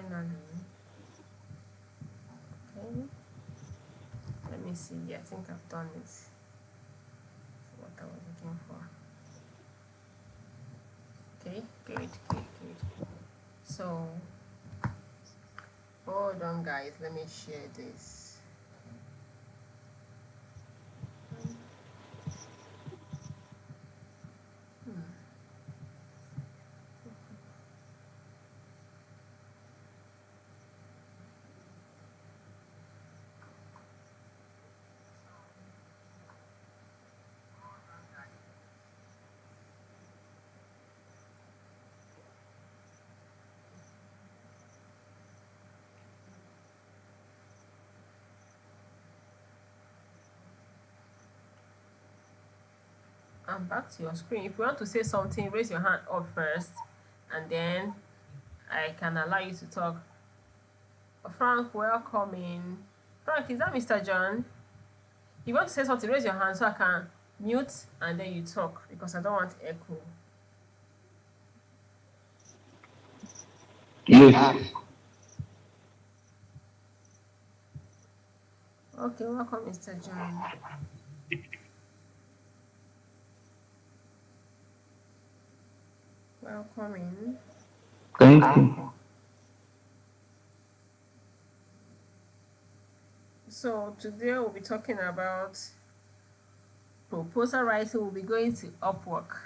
finally. Okay, let me see. I think I've done it. That's what I was looking for. Okay, good. So hold on, guys, let me share this. I'm back to your screen. If you want to say something, raise your hand up first, and then I can allow you to talk. Frank, welcome in. Frank, is that Mr. John? If you want to say something, raise your hand so I can mute and then you talk, because I don't want echo. Yes. Okay, welcome, Mr. John. Welcome in. Thank you. So today we'll be talking about proposal writing. We'll be going to Upwork,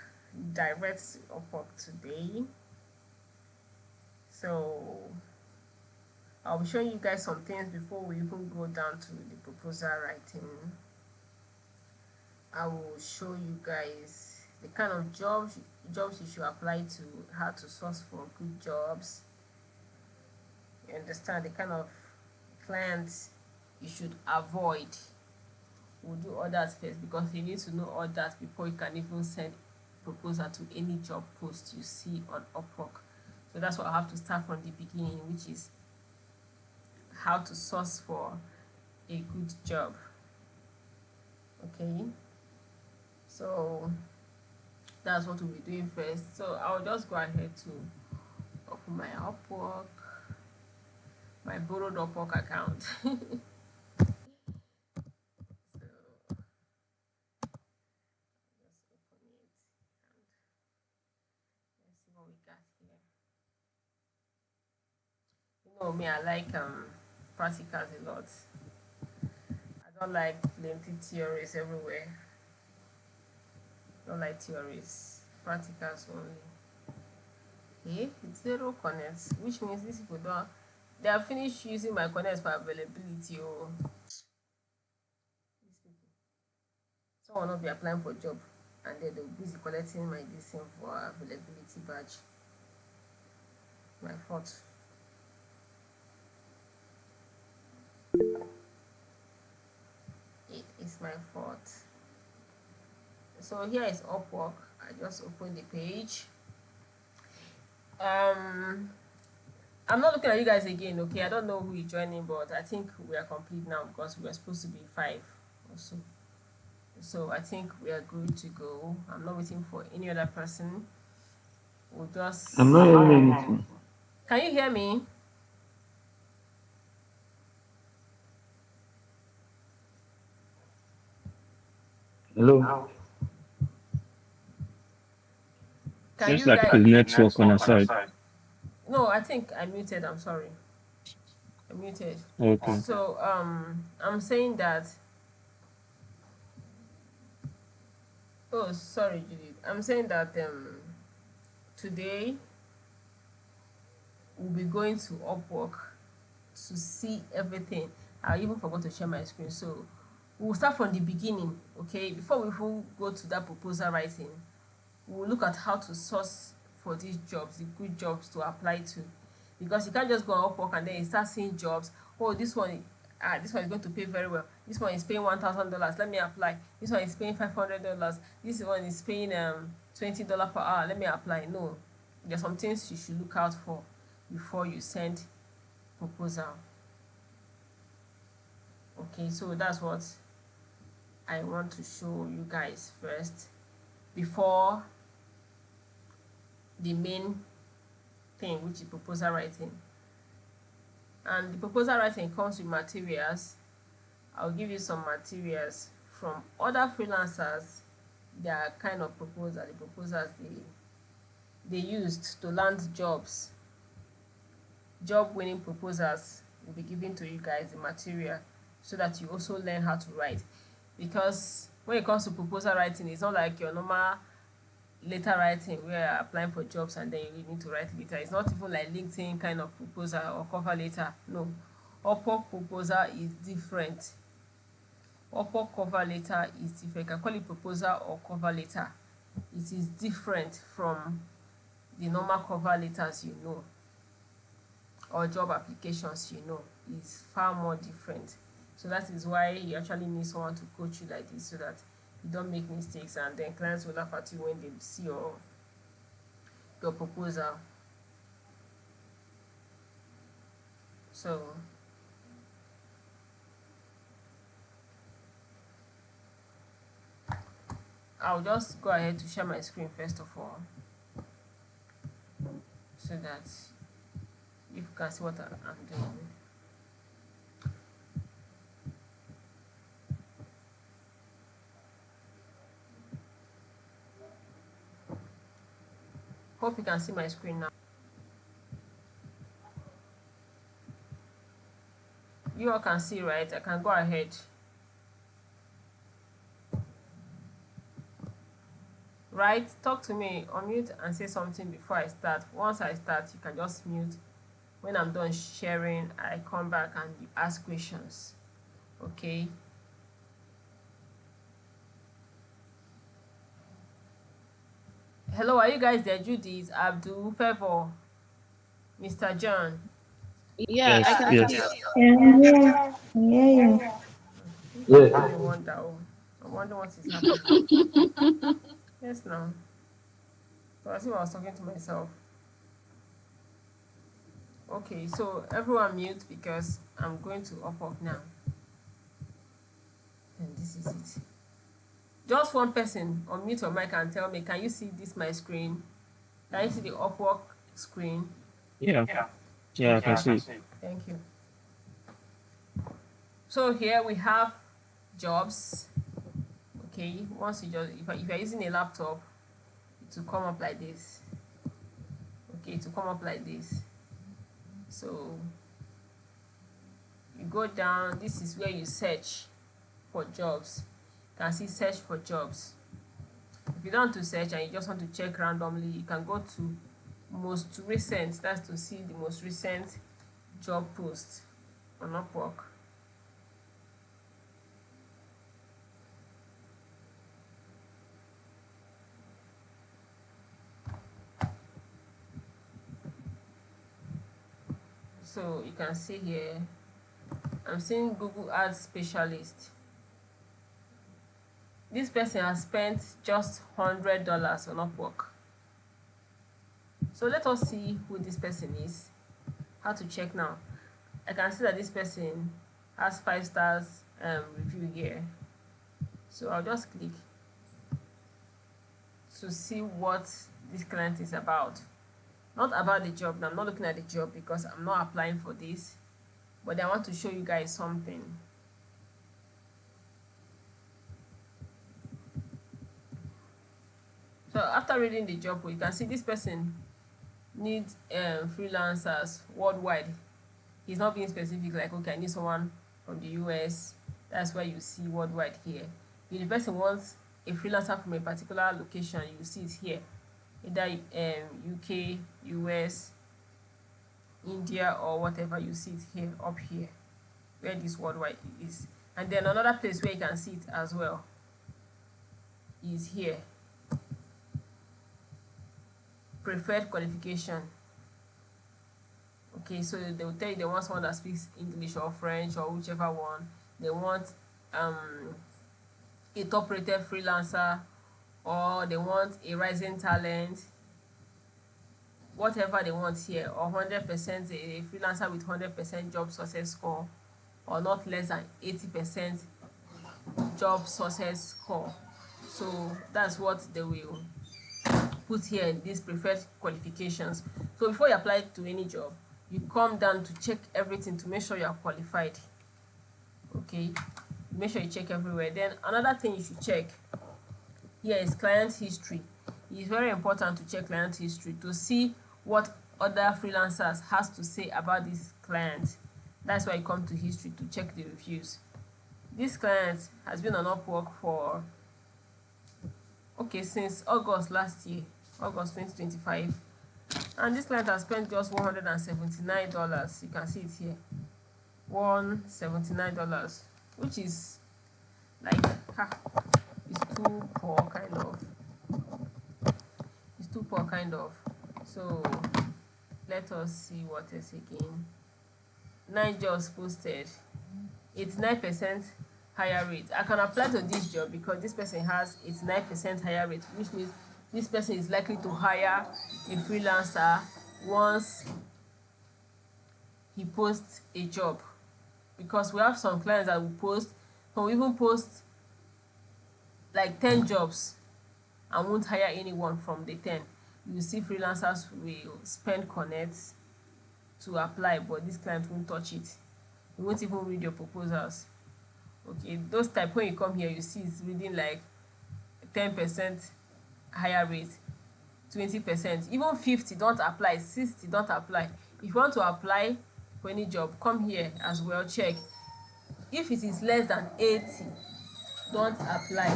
direct to Upwork today. So I'll be showing you guys some things before we even go down to the proposal writing. I will show you guys the kind of jobs you should apply to, how to source for good jobs. You understand the kind of clients you should avoid. We'll do all that first, because you need to know all that before you can even send proposal to any job post you see on Upwork. So that's what I have to start from the beginning, which is how to source for a good job. Okay, so that's what we'll be doing first. So I'll just go ahead to open my Upwork, my borrowed Upwork account. Me, I like practicals a lot. I don't like plenty theories everywhere. Don't like theories, practicals only. Okay, it's zero connects, which means these people don't, they are finished using my connects for availability. Oh, these people, someone will not be applying for a job and then they'll be busy collecting my this for availability badge. My fault. It is my fault. So here is Upwork. I just opened the page. I'm not looking at you guys again, okay? I don't know who is joining, but I think we are complete now, because we are supposed to be 5 or so. So I think we are good to go. I'm not waiting for any other person. We'll just... I'm not hearing anything. Can you hear me? Hello? Seems like the network on our side. No, I think I muted. I'm sorry. I muted. Okay. So I'm saying that... Oh, sorry, Judith. I'm saying that today we'll be going to Upwork to see everything. I even forgot to share my screen, so we'll start from the beginning. Okay, before we even go to that proposal writing, we'll look at how to source for these jobs, the good jobs to apply to, because you can't just go on Upwork and then you start seeing jobs. Oh, this one is going to pay very well. This one is paying $1,000. Let me apply. This one is paying $500. This one is paying $20 per hour. Let me apply. No, there's some things you should look out for before you send proposal. Okay, so that's what I want to show you guys first before the main thing, which is proposal writing. And the proposal writing comes with materials. I'll give you some materials from other freelancers. Their kind of proposal, the proposals they used to land jobs. Job winning proposals will be given to you guys, the material, so that you also learn how to write. Because when it comes to proposal writing, it's not like your normal letter writing where you're applying for jobs and then you need to write letter. It's not even like LinkedIn kind of proposal or cover letter. No, upwork proposal is different. Upwork cover letter is different. You can call it proposal or cover letter. It is different from the normal cover letters you know, or job applications you know. Is far more different. So that is why you actually need someone to coach you like this, so that you don't make mistakes and then clients will laugh at you when they see your proposal. So I'll just go ahead to share my screen first of all, so that you can see what I'm doing. Hope you can see my screen now. You all can see, right? I can go ahead. Right? Talk to me, unmute and say something before I start. Once I start, you can just mute. When I'm done sharing, I come back and you ask questions. Okay? Hello, are you guys there? Judith, Abdul, Favor, Mr. John. Yeah, Yes, I can yes. see. Yeah, yeah. Yes. I wonder, I wonder what is happening. Yes, now. So I think I was talking to myself. Okay, so everyone mute because I'm going to Upwork now. And this is it. Just one person unmute your mic and tell me, can you see this my screen? Can you see the Upwork screen? Yeah, yeah, I can see. Thank you. So here we have jobs. Okay, once you just, if you're using a laptop, it will come up like this. Okay, it will come up like this. So you go down, this is where you search for jobs. You can see search for jobs. If you don't want to search and you just want to check randomly, you can go to most recent. That's to see the most recent job post on Upwork. So you can see here, I'm seeing Google Ads Specialist. This person has spent just $100 on Upwork. So let us see who this person is. How to check now. I can see that this person has 5 stars review here. So I'll just click to see what this client is about. Not about the job. Now, I'm not looking at the job because I'm not applying for this, but I want to show you guys something. So after reading the job, you can see this person needs freelancers worldwide. He's not being specific, like, okay, I need someone from the US. That's why you see worldwide here. If the person wants a freelancer from a particular location, you see it here, either UK, US, India, or whatever. You see it here, up here, where this worldwide is. And then another place where you can see it as well is here, preferred qualification. Okay, so they will tell you they want someone that speaks English or French or whichever one. They want a top-rated freelancer, or they want a rising talent, whatever they want here, or 100% a freelancer with 100% job success score, or not less than 80% job success score. So that's what they will put here in these preferred qualifications. So before you apply to any job, you come down to check everything to make sure you are qualified. Okay, make sure you check everywhere. Then another thing you should check here is client history. It's very important to check client history to see what other freelancers has to say about this client. That's why you come to history to check the reviews. This client has been on Upwork for since August last year, August 2025, and this client has spent just $179. You can see it here, $179, which is like it's too poor kind of. So let us see what else again. 9 jobs posted, 89% higher rate. I can apply to this job because this person has 89% higher rate, which means this person is likely to hire a freelancer once he posts a job. Because we have some clients that will even post like 10 jobs and won't hire anyone from the 10. You will see freelancers will spend connects to apply, but this client won't touch it. He won't even read your proposals. Okay, those type, when you come here, you see it's reading like 10% higher rate, 20%, even 50, don't apply, 60, don't apply. If you want to apply for any job, come here as well, check. If it is less than 80, don't apply.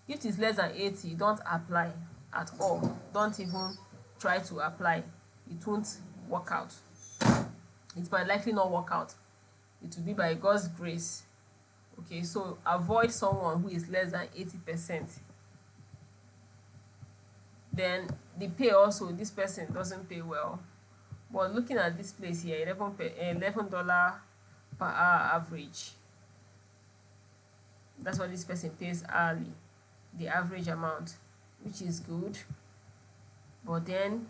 If it is less than 80, don't apply at all. Don't even try to apply. It won't work out. It might likely not work out. It will be by God's grace. Okay, so avoid someone who is less than 80%. Then the pay also, this person doesn't pay well. But looking at this place here, $11 per hour average. That's what this person pays hourly, the average amount, which is good. But then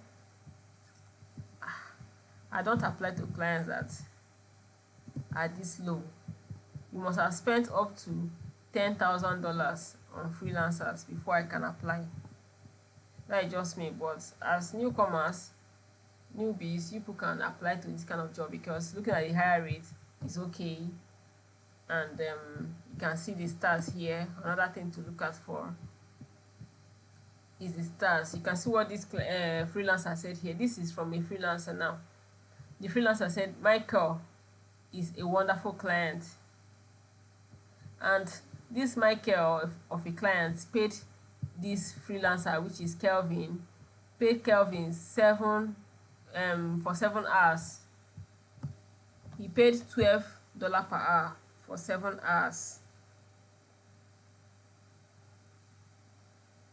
I don't apply to clients that are this low. You must have spent up to $10,000 on freelancers before I can apply. That is just me. But as newcomers, newbies, people can apply to this kind of job because looking at the higher rate is okay. And you can see the stars here. Another thing to look at for is the stars. You can see what this freelancer said here. This is from a freelancer now. The freelancer said, Michael is a wonderful client. And this Michael of a client paid this freelancer, which is Kelvin, paid Kelvin for 7 hours. He paid $12 per hour for 7 hours.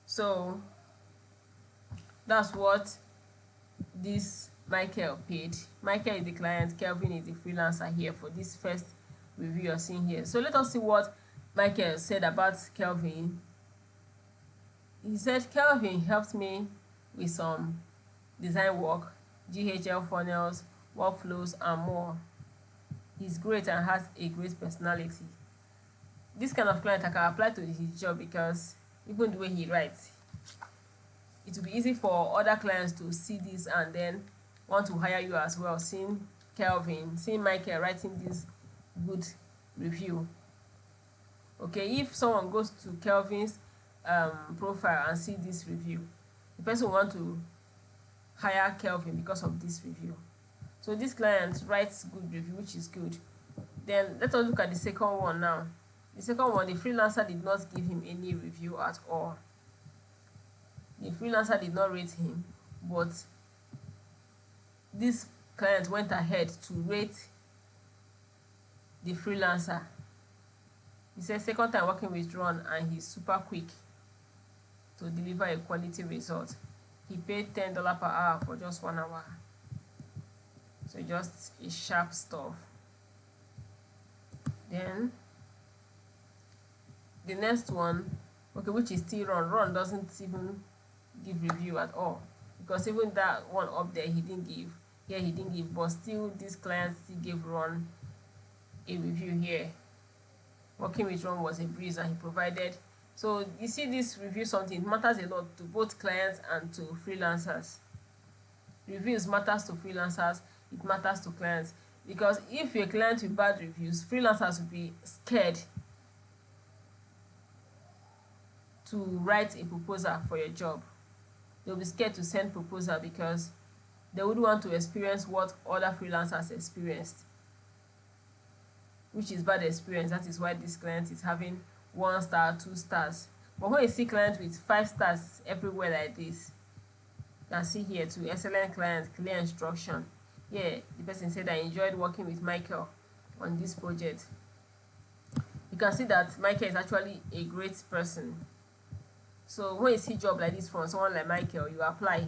So that's what this Michael paid. Michael is the client, Kelvin is the freelancer here for this first review you're seeing here. So let us see what Michael said about Kelvin. He said, Kelvin helped me with some design work, GHL funnels, workflows, and more. He's great and has a great personality. This kind of client, I can apply to his job because even the way he writes, it will be easy for other clients to see this and then want to hire you as well, seeing Michael writing this good review. Okay, if someone goes to Kelvin's profile and see this review, the person will want to hire Kelvin because of this review. So this client writes good review, which is good. Then let us look at the second one now. The second one, the freelancer did not give him any review at all. The freelancer did not rate him, but this client went ahead to rate the freelancer. He said, second time working with Ron and he's super quick to deliver a quality result. He paid $10 per hour for just 1 hour. So just a sharp stuff. Then the next one, okay, which is still Ron. Ron doesn't even give review at all, because even that one up there he didn't give. Here he didn't give, but still this client still gave Ron a review here. Working with Ron was a breeze and he provided. So you see, this review something, it matters a lot to both clients and to freelancers. reviews matters to freelancers, it matters to clients. Because if you're a client with bad reviews, freelancers will be scared to write a proposal for your job. They'll be scared to send proposal because they would want to experience what other freelancers experienced, which is bad experience. That is why this client is having 1 star, 2 stars. But when you see clients with 5 stars everywhere like this, you can see here too, excellent client, clear instruction. Yeah, the person said, I enjoyed working with Michael on this project. You can see that Michael is actually a great person. So when you see job like this from someone like Michael, you apply,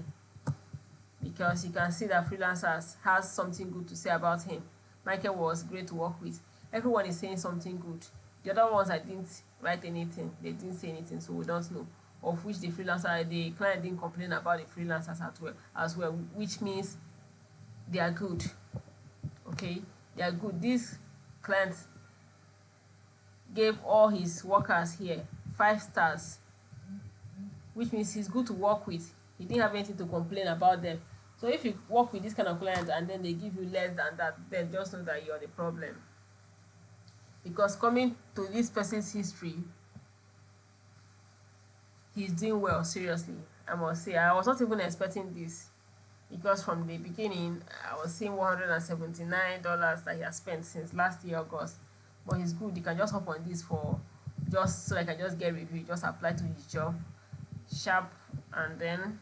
because you can see that freelancers has something good to say about him. Michael was great to work with. Everyone is saying something good. The other ones, I didn't write anything, they didn't say anything, so we don't know. Of which the client didn't complain about the freelancers as well, which means they are good. Okay, they are good. This client gave all his workers here 5 stars, which means he's good to work with. He didn't have anything to complain about them. So if you work with this kind of client and then they give you less than that, then just know that you're the problem. Because coming to this person's history, he's doing well, seriously. I must say, I was not even expecting this, because from the beginning I was seeing $179 that he has spent since last year August. But he's good. You can just hop on this for just so I can just get review, just apply to his job sharp and then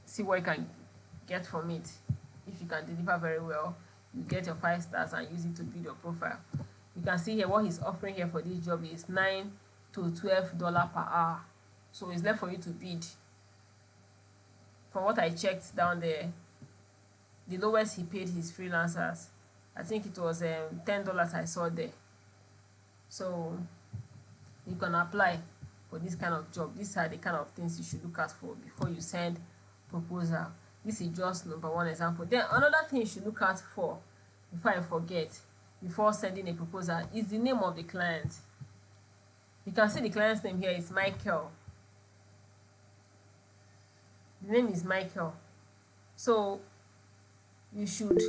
see what you can get from it. If you can deliver very well, you get your 5 stars and use it to build your profile. You can see here what he's offering here for this job is $9 to $12 per hour. So it's left for you to bid. From what I checked down there, the lowest he paid his freelancers, I think it was $10 I saw there. So you can apply for this kind of job. These are the kind of things you should look out for before you send proposal. This is just number 1 example. Then another thing you should look out for, before I forget, before sending a proposal, is the name of the client. You can see the client's name here is Michael. The name is Michael. So you should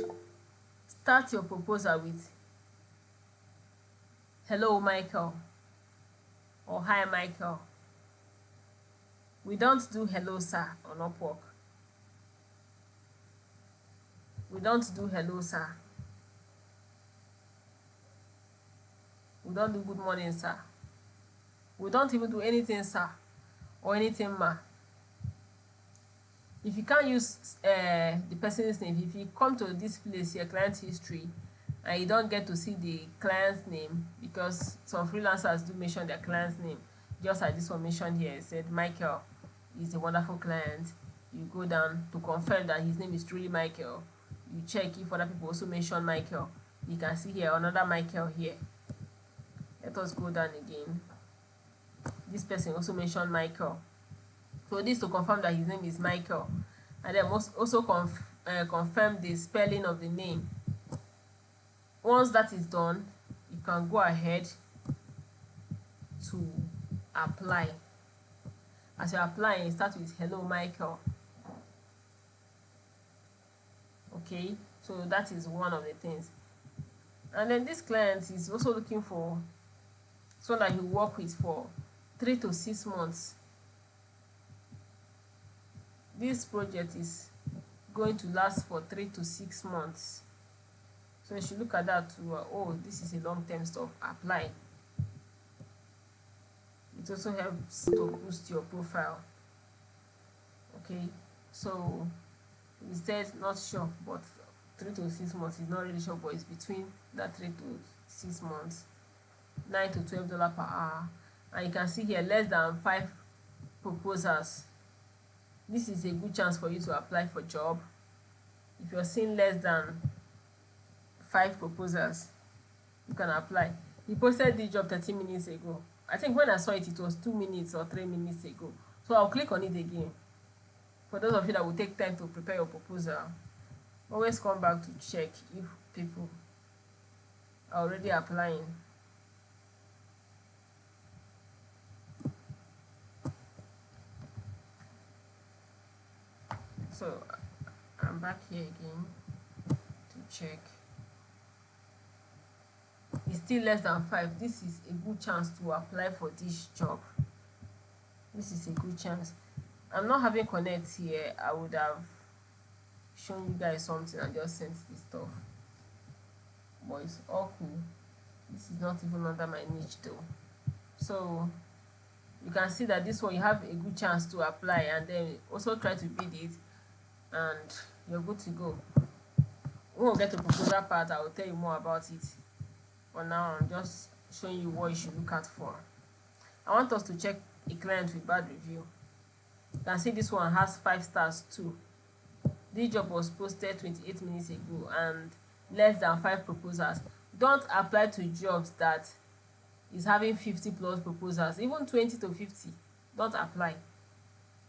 start your proposal with hello Michael or hi Michael. We don't do hello sir on Upwork. We don't do hello sir. We don't do good morning sir. We don't even do anything sir or anything ma. If you can't use the person's name, if you come to this place here, client history, and you don't get to see the client's name, because some freelancers do mention their client's name, just like this one mentioned here, it said Michael is a wonderful client. You go down to confirm that his name is truly Michael. You check if other people also mention Michael. You can see here another Michael here. Let us go down again. This person also mentioned Michael. So this to confirm that his name is Michael, and then also confirm the spelling of the name. Once that is done, you can go ahead to apply. As you're applying, start with hello Michael. Okay, so that is one of the things. And then this client is also looking for someone that you work with for 3 to 6 months. This project is going to last for 3 to 6 months. So you should look at that to, oh, this is a long-term stuff, apply. It also helps to boost your profile. Okay, so we said not sure, but 3 to 6 months is not really sure, but it's between that 3 to 6 months. $9 to $12 per hour. And you can see here less than 5 proposals. This is a good chance for you to apply for job. If you're seeing less than 5 proposals, you can apply. He posted the job 30 minutes ago. I think when I saw it, it was 2 minutes or 3 minutes ago. So I'll click on it again. For those of you that will take time to prepare your proposal, always come back to check if people are already applying. So I'm back here again to check. It's still less than 5. This is a good chance to apply for this job. This is a good chance. I'm not having connect here. I would have shown you guys something and just sent this stuff, but it's all cool. This is not even under my niche though. So you can see that this one you have a good chance to apply, and then also try to bid it and you're good to go. When we get to the proposal part, I will tell you more about it. For now, I'm just showing you what you should look out for. I want us to check a client with bad review. You can see this one has 5 stars too. This job was posted 28 minutes ago and less than 5 proposals. Don't apply to jobs that is having 50 plus proposals, even 20 to 50. Don't apply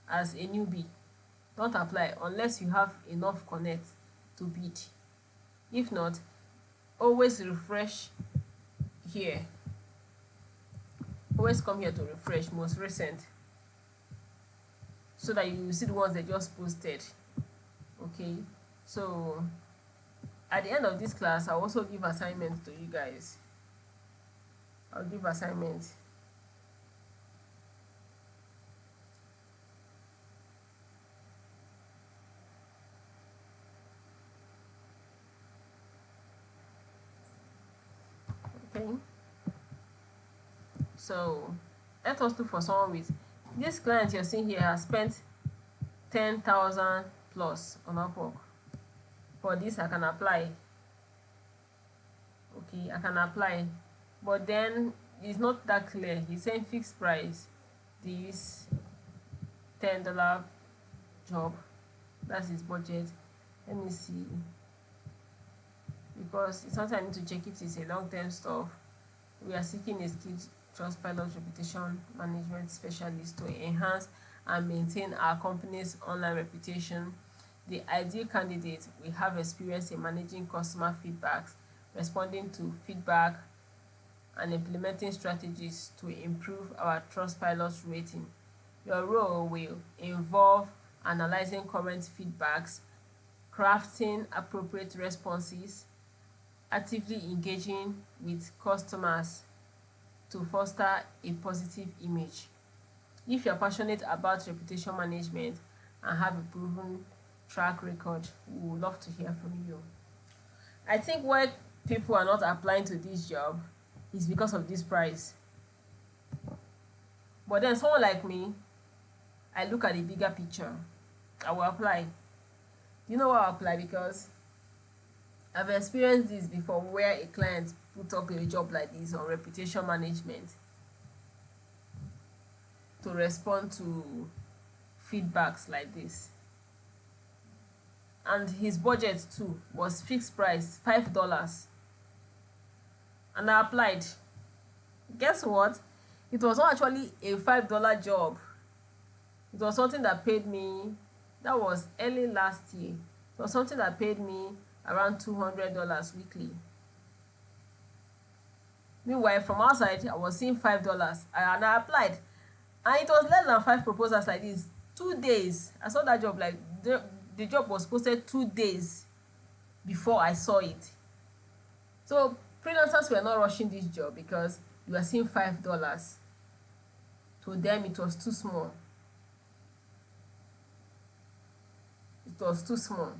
as a newbie. Don't apply unless you have enough connect to bid. If not, always refresh here. Always come here to refresh most recent, so that you see the ones they just posted. Okay, so at the end of this class, I'll also give assignments to you guys. I'll give assignments. Okay, so let us look for someone with this client you're seeing here has spent 10,000 plus on Upwork. For this I can apply. Okay, I can apply, but then it's not that clear. He's saying fixed price. This $10 job, that's his budget. Let me see, because sometimes I need to check if it's a long-term stuff. We are seeking a skilled Trustpilot reputation management specialist to enhance and maintain our company's online reputation. The ideal candidate will have experience in managing customer feedbacks, responding to feedback, and implementing strategies to improve our Trustpilot rating. Your role will involve analyzing current feedbacks, crafting appropriate responses, actively engaging with customers to foster a positive image. If you're passionate about reputation management and have a proven track record, we would love to hear from you. I think why people are not applying to this job is because of this price. But then someone like me, I look at the bigger picture. I will apply. You know why I apply? Because I've experienced this before, where a client put up a job like this on reputation management to respond to feedbacks like this, and his budget too was fixed price $5, and I applied. Guess what? It was not actually a $5 job. It was something that paid me, that was early last year. It was something that paid me around $200 weekly. Meanwhile, from outside, I was seeing $5, and I applied, and it was less than 5 proposals like this. 2 days. I saw that job, like the job was posted 2 days before I saw it. So freelancers were not rushing this job because you were seeing $5. To them, it was too small. It was too small,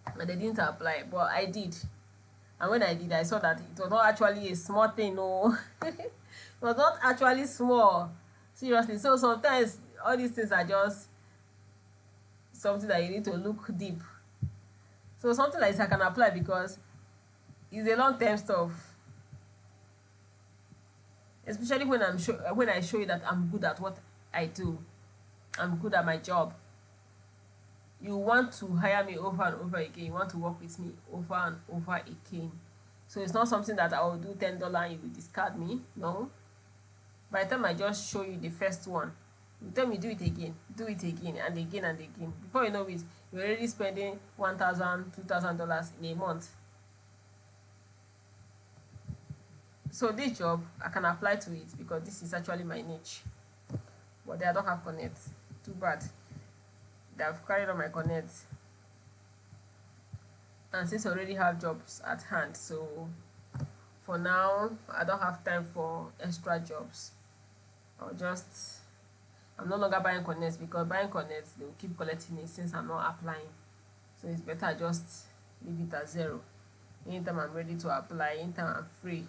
and they didn't apply, but I did. And when I did, I saw that it was not actually a small thing. No, it was not actually small. Seriously. So sometimes all these things are just something that you need to look deep. So something like this I can apply because it's a long-term stuff. Especially when I show you that I'm good at what I do. I'm good at my job. You want to hire me over and over again. You want to work with me over and over again. So it's not something that I will do $10 and you will discard me. No. By the time I just show you the first one, you tell me do it again, and again and again. Before you know it, you're already spending $1,000, $2,000 in a month. So this job, I can apply to it because this is actually my niche. But I don't have connect. Too bad. They have carried on my connect. and since I already have jobs at hand, so for now I don't have time for extra jobs. I'm no longer buying connects, because buying connects, they will keep collecting it since I'm not applying. So it's better I just leave it at zero. Anytime I'm ready to apply, anytime I'm free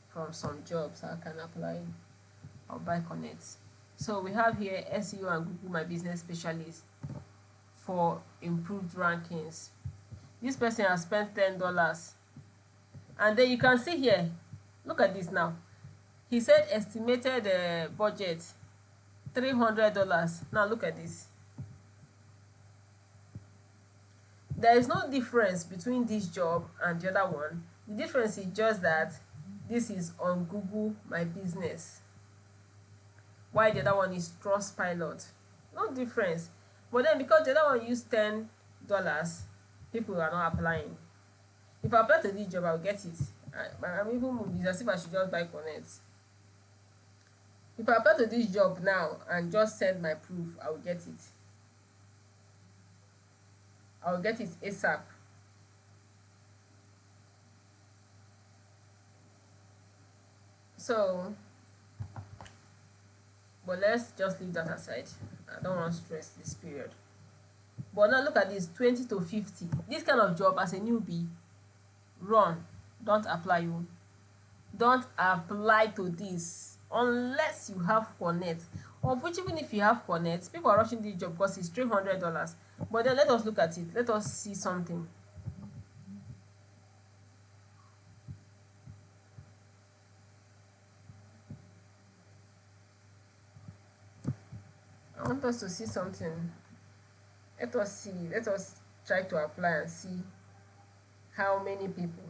from some jobs I can apply, I'll buy connects. So we have here SEO and Google My Business Specialist for improved rankings. This person has spent $10, and then you can see here, look at this now. He said estimated budget $300. Now look at this. There is no difference between this job and the other one. The difference is just that this is on Google My Business, while the other one is Trustpilot. No difference. But then because the other one used $10, people are not applying. If I apply to this job, I'll get it. I'm even moved. It's as if I should just buy connect. If I apply to this job now and just send my proof, I will get it. I will get it ASAP. So, but let's just leave that aside. I don't want to stress this period. But now look at this, 20 to 50. This kind of job, as a newbie, run. Don't apply. You don't apply to this unless you have connect, of which even if you have connect, people are rushing this job because it's $300. But then let us look at it. Let us see something. I want us to see something. Let us see. Let us try to apply and see how many people.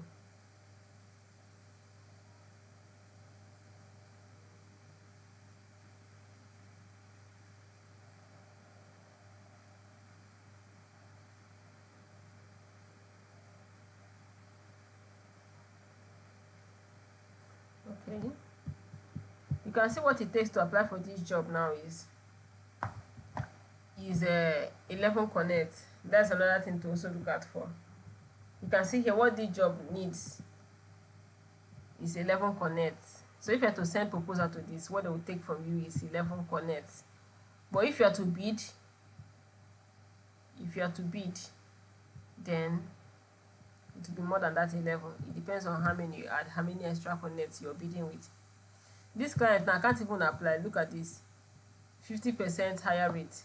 Okay, you can see what it takes to apply for this job now is 11 connect. That's another thing to also look out for. You can see here what this job needs is 11 connect. So if you are to send proposal to this, what they will take from you is 11 connect. But if you are to bid, then it will be more than that 11. It depends on how many you add, how many extra connects you're bidding with. This client now can't even apply. Look at this, 50% higher rate,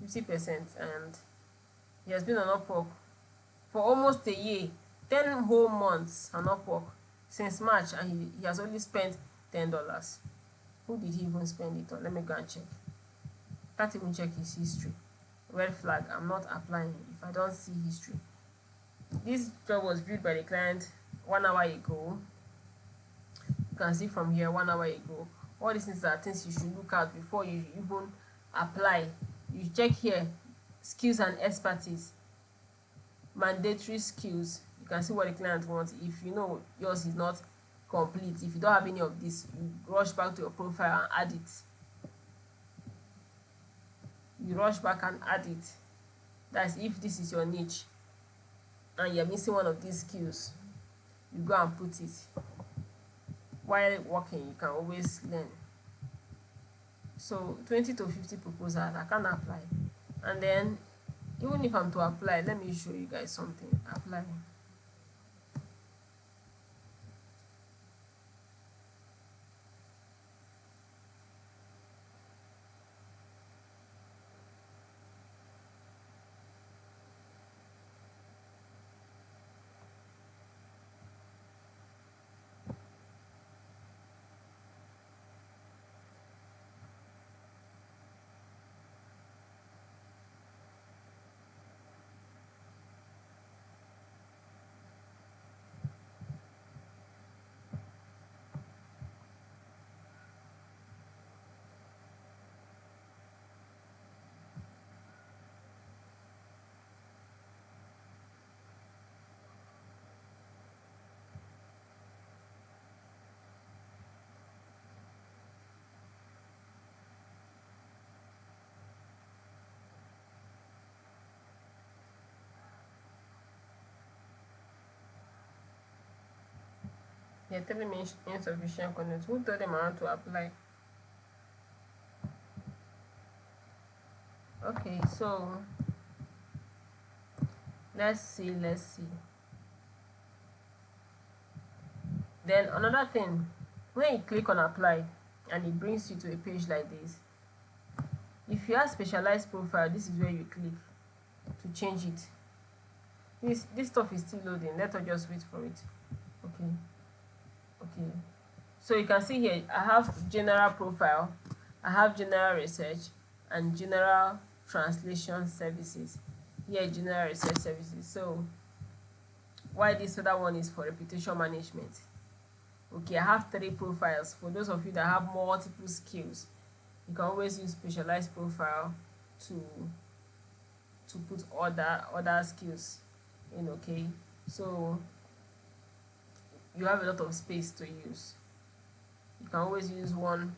50%, and he has been on Upwork for almost a year, 10 whole months on Upwork since March, and he has only spent $10. Who did he even spend it on? Let me go and check. Can't even check his history. Red flag. I'm not applying if I don't see history. This job was viewed by the client 1 hour ago. You can see from here 1 hour ago. All these things are things you should look at before you even apply. You check here, skills and expertise, mandatory skills. You can see what the client wants. If you know yours is not complete, if you don't have any of this, you rush back to your profile and add it. You rush back and add it. That's if this is your niche and you're missing one of these skills, you go and put it. While working, you can always learn. So 20 to 50 proposals, I can apply. And then even if I'm to apply, let me show you guys something. Apply. They're telling me insufficient content. Who told them I want to apply? Okay, so let's see. Then another thing, when you click on apply and it brings you to a page like this, if you have specialized profile, this is where you click to change it. This stuff is still loading. Let us just wait for it. Okay, so you can see here I have general profile, I have general research, and general translation services. Here general research services. So why this other one is for reputation management. Okay, I have 3 profiles. For those of you that have multiple skills, you can always use specialized profile to put other skills in. Okay, so you have a lot of space to use. You can always use one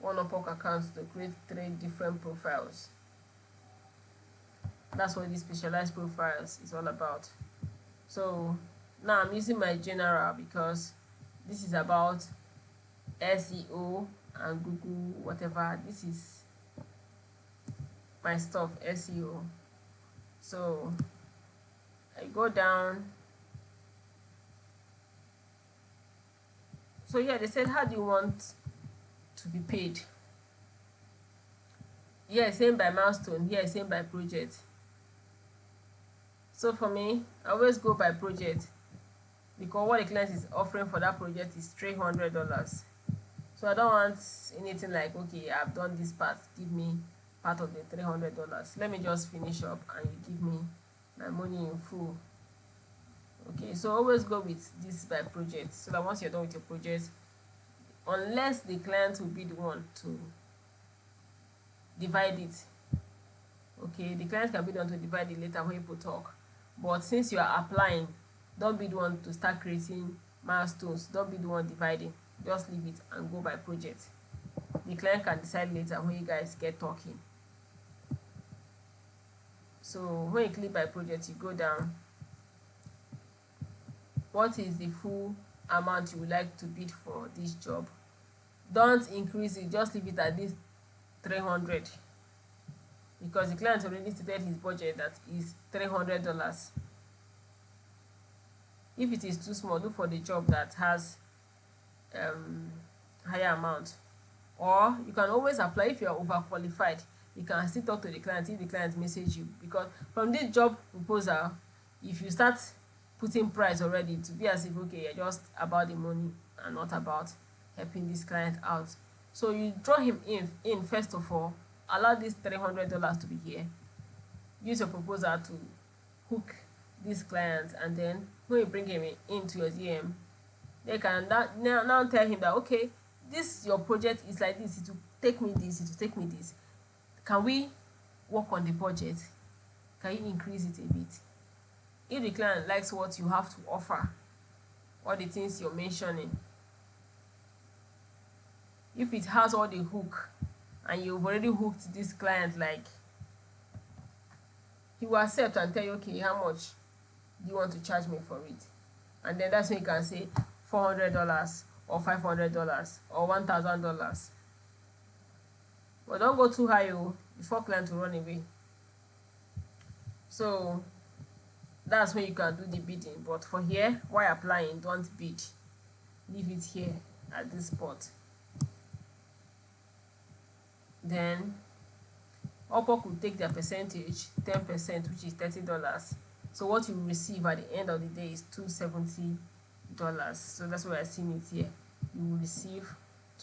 Upwork account to create 3 different profiles. That's what these specialized profiles is all about. So now I'm using my general because this is about SEO and Google whatever. This is my stuff, SEO. So I go down. So yeah, they said, how do you want to be paid? Here same by milestone, here same by project. So for me, I always go by project because what the client is offering for that project is $300. So I don't want anything like, okay, I've done this part, give me part of the $300. Let me just finish up and you give me my money in full. Okay, so always go with this by project, so that once you're done with your project, unless the client will be the one to divide it, okay, the client can be the one to divide it later when people talk, but since you are applying, don't be the one to start creating milestones. Don't be the one dividing. Just leave it and go by project. The client can decide later when you guys get talking. So when you click by project, you go down. What is the full amount you would like to bid for this job? Don't increase it, just leave it at this 300 because the client already stated his budget that is $300. If it is too small, look for the job that has higher amount. Or you can always apply. If you are overqualified, you can still talk to the client if the client message you, because from this job proposal, if you start putting price already, to be as if, okay, you're just about the money and not about helping this client out. So you draw him in first of all, allow this $300 to be here, use your proposal to hook this client, and then when you bring him into your DM, they can now tell him that, okay, this your project is like this, it will take me this, it will take me this, can we work on the budget, can you increase it a bit? If the client likes what you have to offer, all the things you're mentioning, if it has all the hook and you've already hooked this client, like, he will accept and tell you, okay, how much do you want to charge me for it? And then that's when you can say $400 or $500 or $1,000. But don't go too high before client to run away. So that's when you can do the bidding. But for here, while applying, don't bid. Leave it here at this spot. Then Upwork will take their percentage, 10%, which is $30. So what you receive at the end of the day is $270. So that's why I seen it here. You will receive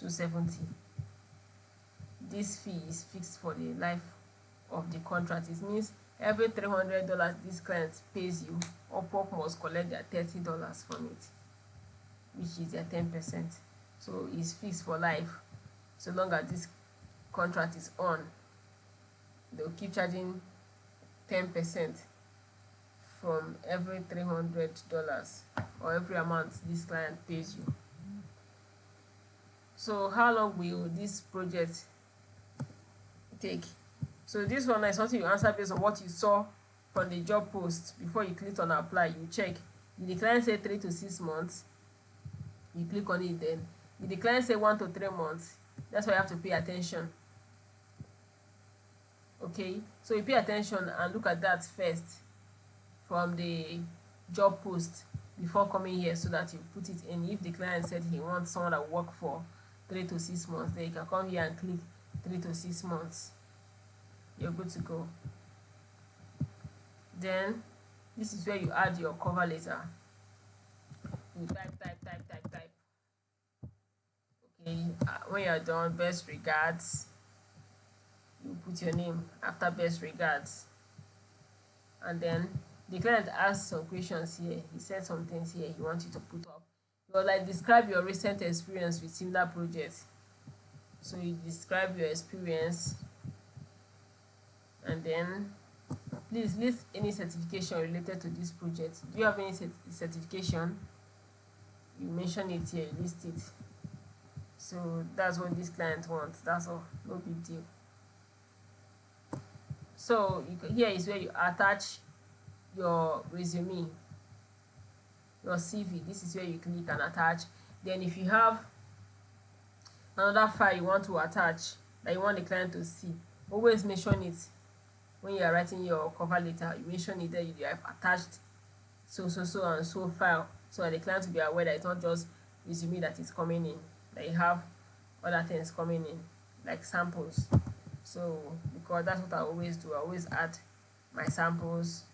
$270. This fee is fixed for the life of the contract. It means every $300 this client pays you, Upwork must collect their $30 from it, which is their 10%. So it's fixed for life. So long as this contract is on, they'll keep charging 10% from every $300 or every amount this client pays you. So how long will this project take? So this one is something you answer based on what you saw from the job post. Before you click on apply, you check, did the client say 3 to 6 months? You click on it, then if the client say 1 to 3 months, that's why you have to pay attention. Okay, so you pay attention and look at that first from the job post before coming here, so that you put it in. If the client said he wants someone that work for 3 to 6 months, then you can come here and click 3 to 6 months. You're good to go. Then this is where you add your cover letter. You type. Okay, when you're done, best regards, you put your name after best regards. And then the client asks some questions here. He said some things here he wants you to put up. You like describe your recent experience with similar projects. So you describe your experience, and then please list any certification related to this project. Do you have any certification? You mention it here, you list it. So that's what this client wants. That's all, no big deal. So here is where you attach your resume, your CV. This is where you click and attach. Then if you have another file you want to attach that you want the client to see, always mention it when you are writing your cover letter. You mention it there, you have attached so and so file, so that the client will be aware that it's not just resume that is coming in, that you have other things coming in like samples. So because that's what I always do, I always add my samples,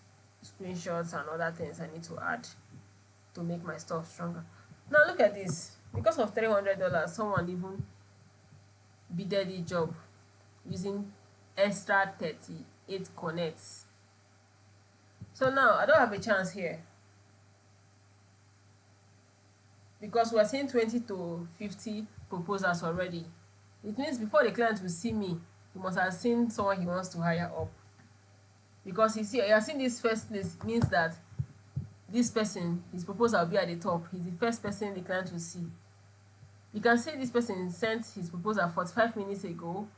screenshots and other things I need to add to make my stuff stronger. Now look at this. Because of $300, someone even bidded the job using extra 38 connects. So now I don't have a chance here, because we're seeing 20 to 50 proposals already. It means before the client will see me, he must have seen someone he wants to hire up. Because you have seen this first place, means that this person, his proposal will be at the top. He's the first person the client will see. You can see this person sent his proposal 45 minutes ago,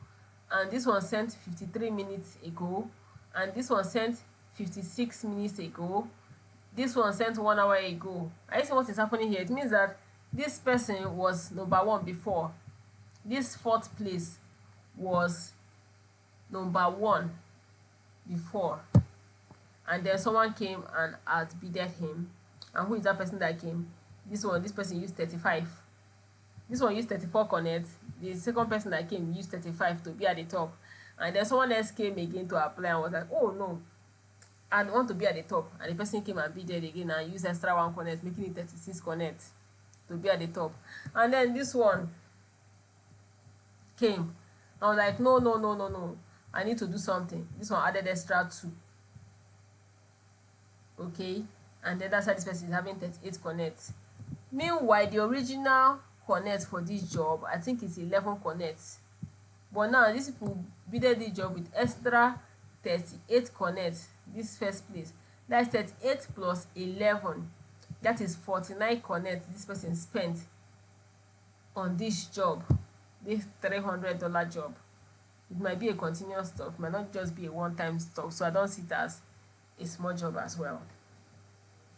and this one sent 53 minutes ago, and this one sent 56 minutes ago, this one sent 1 hour ago. I see what is happening here. It means that this person was number 1 before. This 4th place was number 1 before, and then someone came and outbidded him. And who is that person that came? This person used 35. This one used 34 connects. The second person that came used 35 to be at the top, and then someone else came again to apply and was like, oh no, I want to be at the top, and the person came and bidded again and used extra 1 connect, making it 36 connects to be at the top. And then this one came. I was like, no, I need to do something. This one added extra 2. Okay, and then that's why this person is having 38 connects. Meanwhile, the original connect for this job, I think it's 11 connects. But now these people bidded the job with extra 38 connects. This first place, that's 38 plus 11. That is 49 connects this person spent on this job, this $300 job. It might be a continuous stuff, it might not just be a one-time stuff, so I don't see it as a small job as well.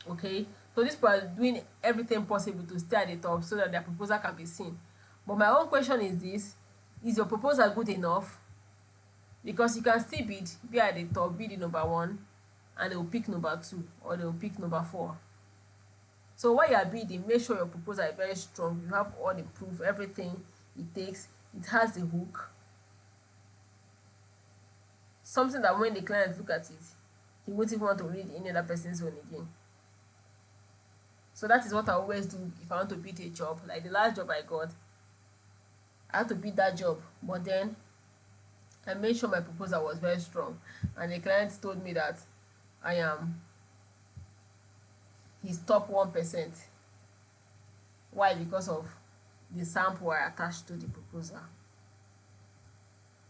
Okay, so these people are doing everything possible to stay at the top so that their proposal can be seen. But my own question is this: is your proposal good enough? Because you can still be at the top, be the number 1, and they will pick number 2 or they will pick number 4. So while you are bidding, make sure your proposal is very strong. You have all the proof, everything it takes. It has the hook, something that when the client look at it, he won't even want to read any other person's own again. So that is what I always do if I want to bid a job. Like the last job I got, I had to bid that job, but then I made sure my proposal was very strong, and the client told me that I am his top 1%. Why? Because of the sample I attached to the proposal.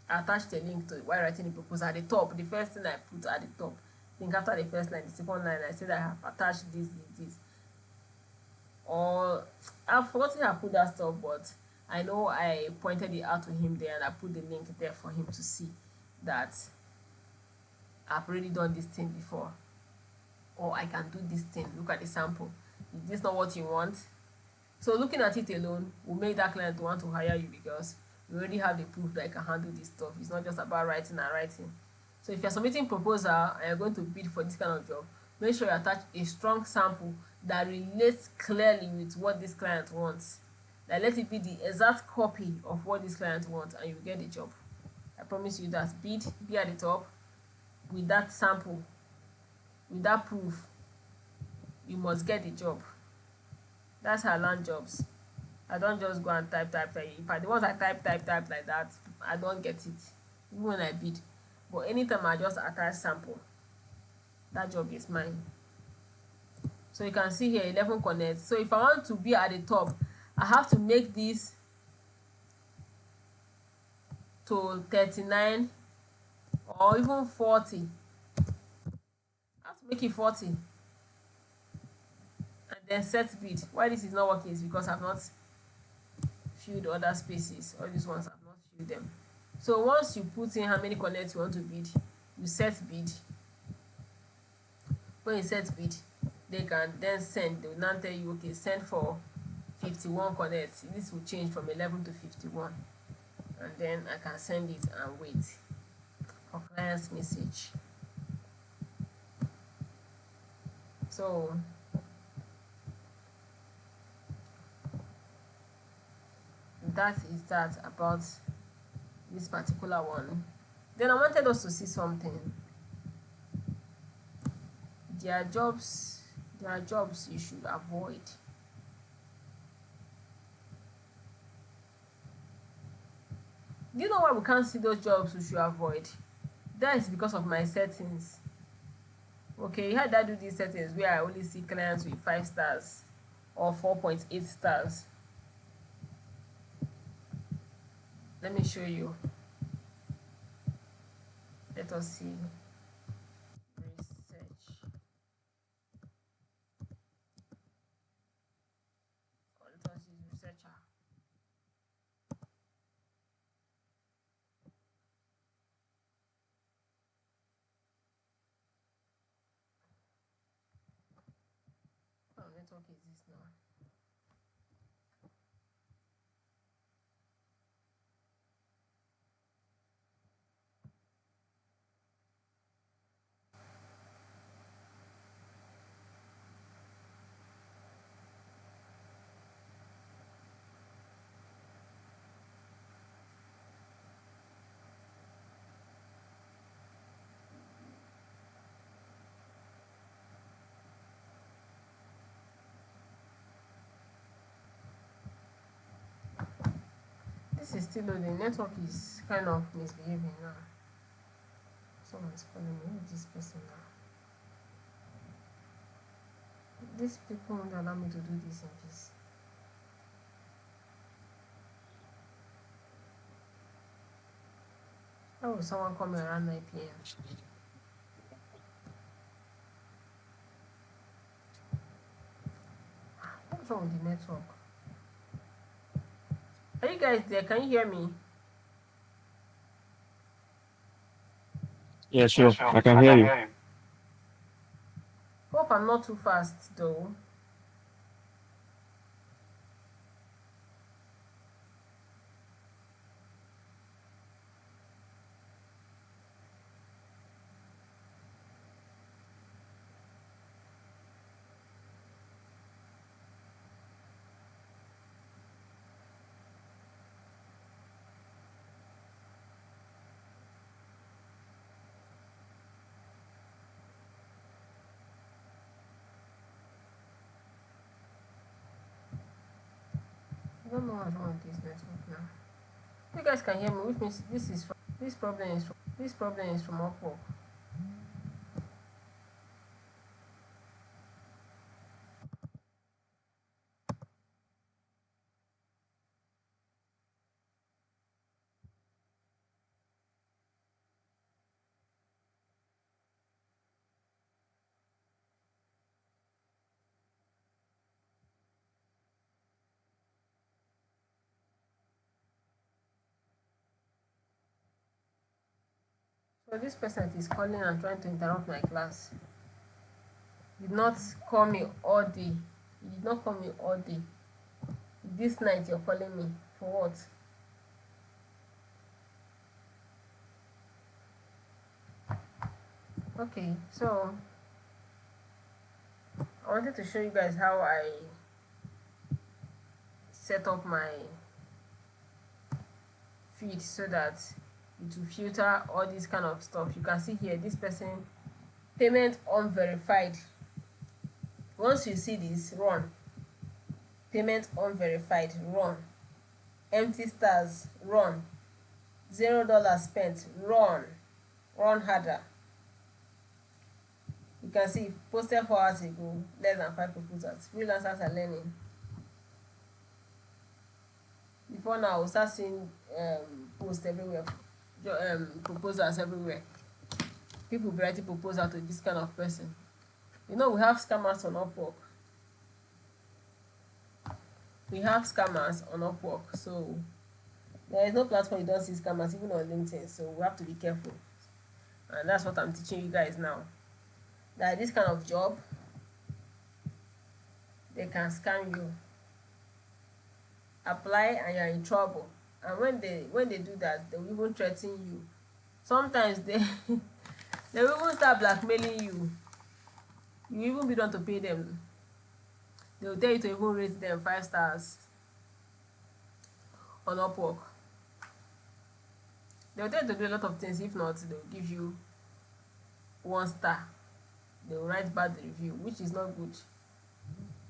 I attached a link to it while writing the proposal at the top. The first thing I put at the top, I think after the first line, the second line, I said I have attached this. Or I've forgotten how I put that stuff, but I know I pointed it out to him there, and I put the link there for him to see that I've already done this thing before, or I can do this thing. Look at the sample. Is this not what you want? So looking at it alone will make that client want to hire you because you already have the proof that you can handle this stuff. It's not just about writing and writing. So if you're submitting proposal and you're going to bid for this kind of job, make sure you attach a strong sample that relates clearly with what this client wants. Like, let it be the exact copy of what this client wants and you get the job. I promise you that. Be at the top with that sample, with that proof. You must get the job. That's how I land jobs. I don't just go and type. In fact, the ones I type like that, I don't get it, even when I bid. But anytime I just attach sample, that job is mine. So you can see here 11 connects. So if I want to be at the top, I have to make this to 39 or even 40. I have to make it 40 and then set bid. Why this is not working is because I've not filled other spaces. All these ones I've not filled them. So once you put in how many connects you want to bid, you set bid. When you set bid, they can then send. They will now tell you, okay, send for 51 connects. This will change from 11 to 51, and then I can send it and wait for client's message. So that is that about this particular one. Then I wanted us to see something. There are jobs you should avoid. Do you know why we can't see those jobs we should avoid? That is because of my settings. Okay, how did I do these settings where I only see clients with 5 stars or 4.8 stars? Let me show you. Let us see. Research. Or let us use researcher. What network is this now? This is still loading. Network is kind of misbehaving now. Someone's calling me. Who is this person now? These people won't allow me to do this in peace. How will someone call me around 9 p.m.? What's wrong with the network? Are you guys there? Can you hear me? Yeah, sure. I can hear you. Hope I'm not too fast though. I don't know what's wrong with this network now. You guys can hear me, which means this problem is from Upwork. So this person is calling and trying to interrupt my class. He did not call me all day. He did not call me all day. This night you're calling me for what? Okay, so I wanted to show you guys how I set up my feed so that it will filter all this kind of stuff. You can see here, this person, payment unverified. Once you see this, run. Payment unverified, run. Empty stars, run. $0 spent, run. Run harder. You can see posted 4 hours ago, less than 5 proposals. Freelancers are learning. Before now, we'll start seeing posts everywhere, proposals everywhere. People be writing proposal to this kind of person. You know, we have scammers on Upwork. We have scammers on Upwork, so there is no platform you don't see scammers, even on LinkedIn. So we have to be careful, and that's what I'm teaching you guys now. That this kind of job, they can scam you. Apply and you're in trouble. And when they do that, they will even threaten you. Sometimes they they will even start blackmailing you. You even be done to pay them. They will tell you to even rate them 5 stars on Upwork. They will tell you to do a lot of things. If not, they will give you 1 star. They will write bad review, which is not good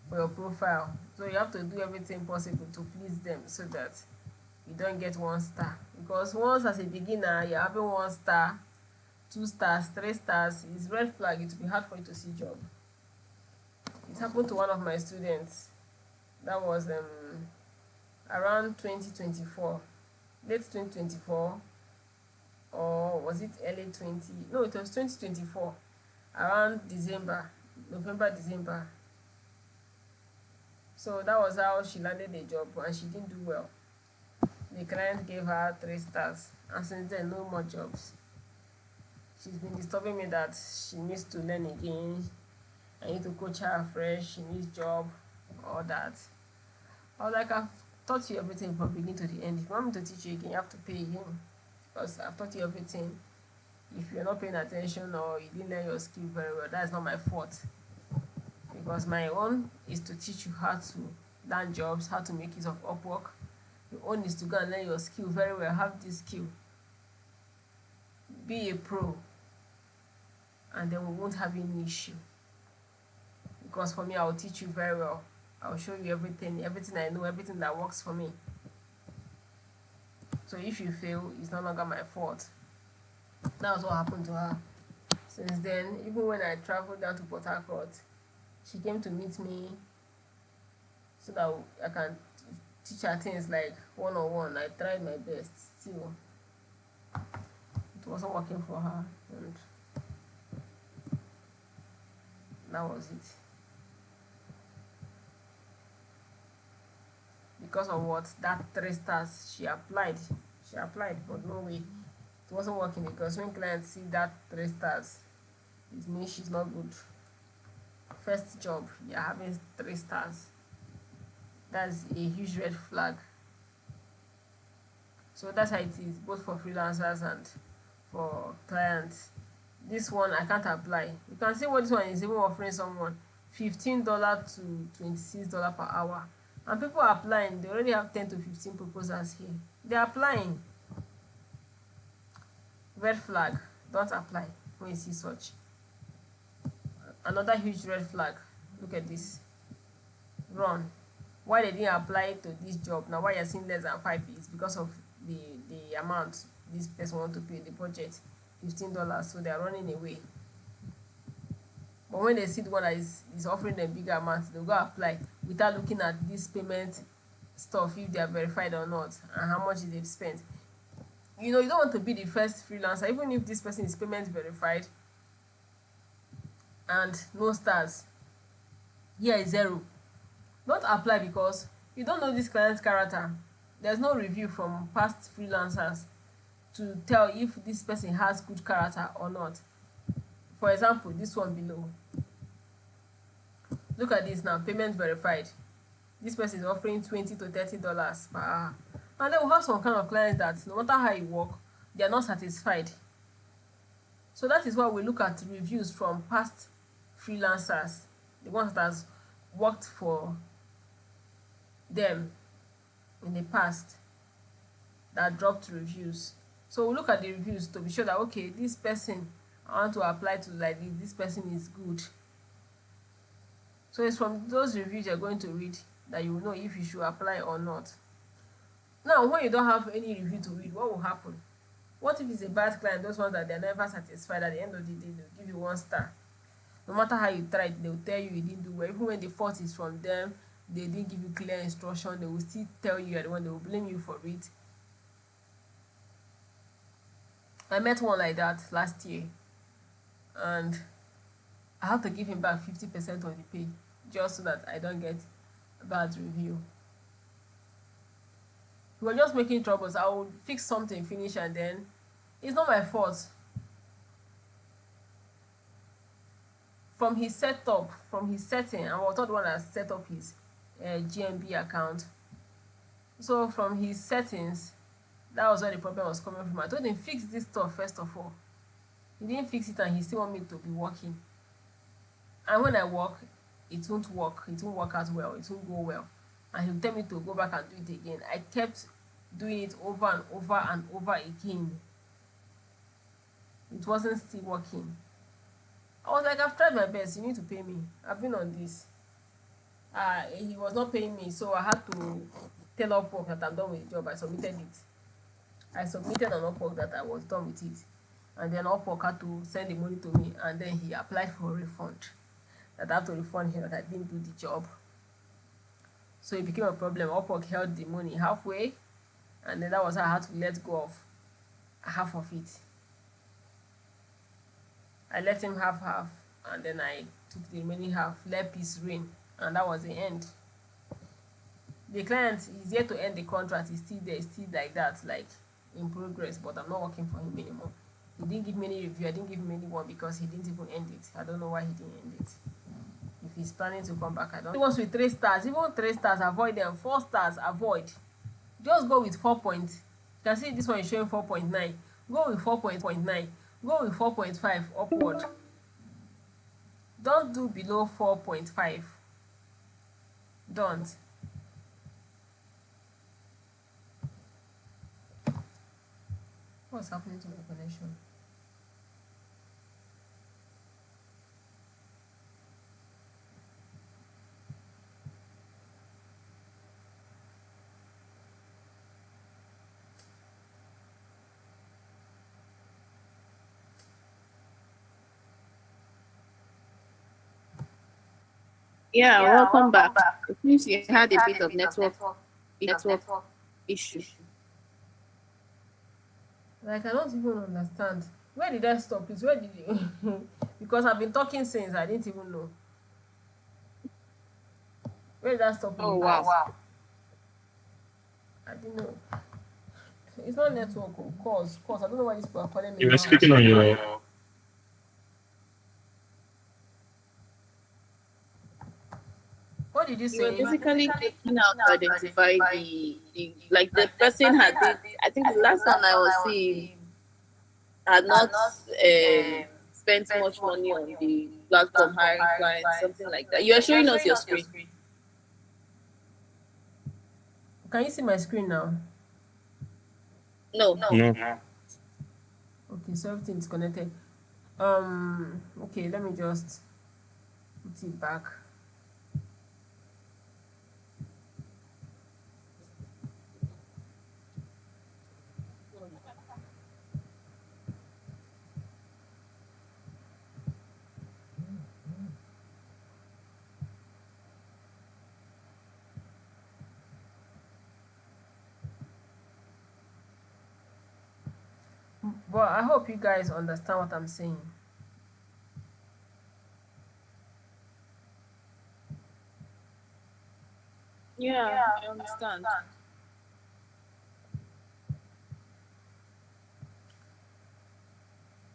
for your profile. So you have to do everything possible to please them so that you don't get 1 star. Because once as a beginner you're having 1 star, 2 stars, 3 stars, it's red flag. It will be hard for you to see job. It happened to one of my students. That was around 2024, late 2024, or was it early 20? No, it was 2024, around December, November, December. So that was how she landed a job, and she didn't do well. The client gave her 3 stars, and since then no more jobs. She's been disturbing me that she needs to learn again. I need to coach her afresh. She needs job, all that. I was like, I've taught you everything from beginning to the end. If you want me to teach you again, you have to pay again, because I've taught you everything. If you're not paying attention or you didn't learn your skill very well, that's not my fault. Because my own is to teach you how to land jobs, how to make use of Upwork. Your own is to go and learn your skill very well. Have this skill. Be a pro. And then we won't have any issue. Because for me, I will teach you very well. I will show you everything I know, everything that works for me. So if you fail, it's no longer my fault. That was what happened to her. Since then, even when I traveled down to Port Harcourt, she came to meet me so that I can teach her things like one-on-one. I tried my best. Still, it wasn't working for her, and that was it. Because of what? That 3 stars she applied, but no way, it wasn't working. Because when clients see that 3 stars, it means she's not good. First job, you're having 3 stars. That's a huge red flag. So that's how it is, both for freelancers and for clients. This one I can't apply. You can see what this one is even offering someone $15 to $26 per hour. And people are applying. They already have 10 to 15 proposals here. They're applying. Red flag. Don't apply when you see such. Another huge red flag. Look at this. Run. Why they didn't apply to this job? Now why you're seeing less than 5 is because of the amount this person want to pay, the budget, $15. So they're running away. But when they see the one that is offering them bigger amounts, they'll go apply without looking at this payment stuff, if they are verified or not, and how much they've spent. You know, you don't want to be the first freelancer, even if this person is payment verified and no stars. Here is 0. Don't apply because you don't know this client's character. There's no review from past freelancers to tell if this person has good character or not. For example, this one below. Look at this now, payment verified. this person is offering $20 to $30 per hour. And then we have some kind of clients that no matter how you work, they are not satisfied. So that is why we look at reviews from past freelancers, the ones that has worked for them in the past that dropped reviews. So we look at the reviews to be sure that okay, this person I want to apply to like this person is good. So it's from those reviews you're going to read that you will know if you should apply or not. Now, when you don't have any review to read, what will happen? What if it's a bad client, those ones that they're never satisfied, at the end of the day, they'll give you 1 star. No matter how you tried, they'll tell you didn't do well. Even when the fault is from them, they didn't give you clear instruction, they will still tell you you're the one, they will blame you for it. I met one like that last year, and I had to give him back 50% of the pay just so that I don't get a bad review. We were just making troubles. I would fix something, finish, and then it's not my fault. From his setup, from his setting, I was not the one that set up his GMB account. So from his settings, that was where the problem was coming from. I told him fix this stuff first of all. He didn't fix it and he still want me to be working. And when I work, it won't work. It won't work as well. It won't go well. And he'll tell me to go back and do it again. I kept doing it over and over and over again. It wasn't still working. I was like, I've tried my best. You need to pay me. I've been on this. He was not paying me, so I had to tell Upwork that I'm done with the job. I submitted it. I submitted on Upwork that I was done with it. And then Upwork had to send the money to me, and then he applied for a refund. That I have to refund him that I didn't do the job. So it became a problem. Upwork held the money halfway, and then that was how I had to let go of half of it. I let him have half, and then I took the remaining half, let peace reign, and that was the end. The client is yet to end the contract. He's still there, it's still like that, like in progress, but I'm not working for him anymore. He didn't give me any review. I didn't give him any one because he didn't even end it. I don't know why he didn't end it. If he's planning to come back, I don't. He wants with 3 stars, even 3 stars, avoid them. 4 stars, avoid. Just go with 4 points. You can see this one is showing 4.9. Go with 4.9. Go with 4.5 upward. Don't do below 4.5. Don't. What's happening to my connection? Yeah, welcome back. It seems you had a bit of network issue. Like, I don't even understand. Where did I stop it? Where did you? Because I've been talking since. I didn't even know. Where did I stop? Oh, wow. I didn't know. It's not network. Calls. I don't know why these people are calling me You were now. speaking on your. What did you You were say? basically looking out to identify like the person had did. I think the last one I was seeing had not spent much money on the platform hiring clients, something like that. You are showing us your screen. Can you see my screen now? No. No. Okay, so everything is connected. Okay, let me just put it back. But I hope you guys understand what I'm saying. Yeah, I understand.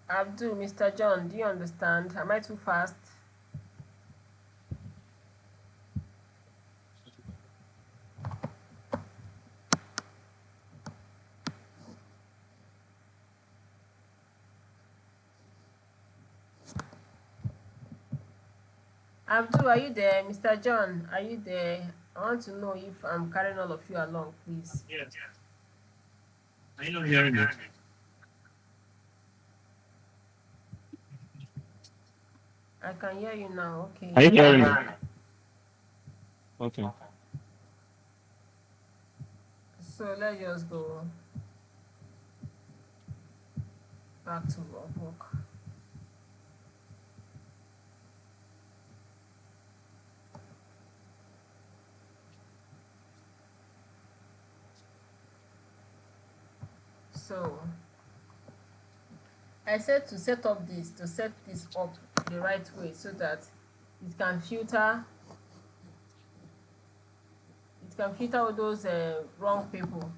Abdul, Mr. John, do you understand? Am I too fast? Abdul, are you there? Mr. John, are you there? I want to know if I'm carrying all of you along, please. Yes. Are you not hearing me? I can hear you now. Okay. Are you hearing me? Okay. So let's just go back to Upwork. So I said to set this up the right way so that it can filter all those wrong people.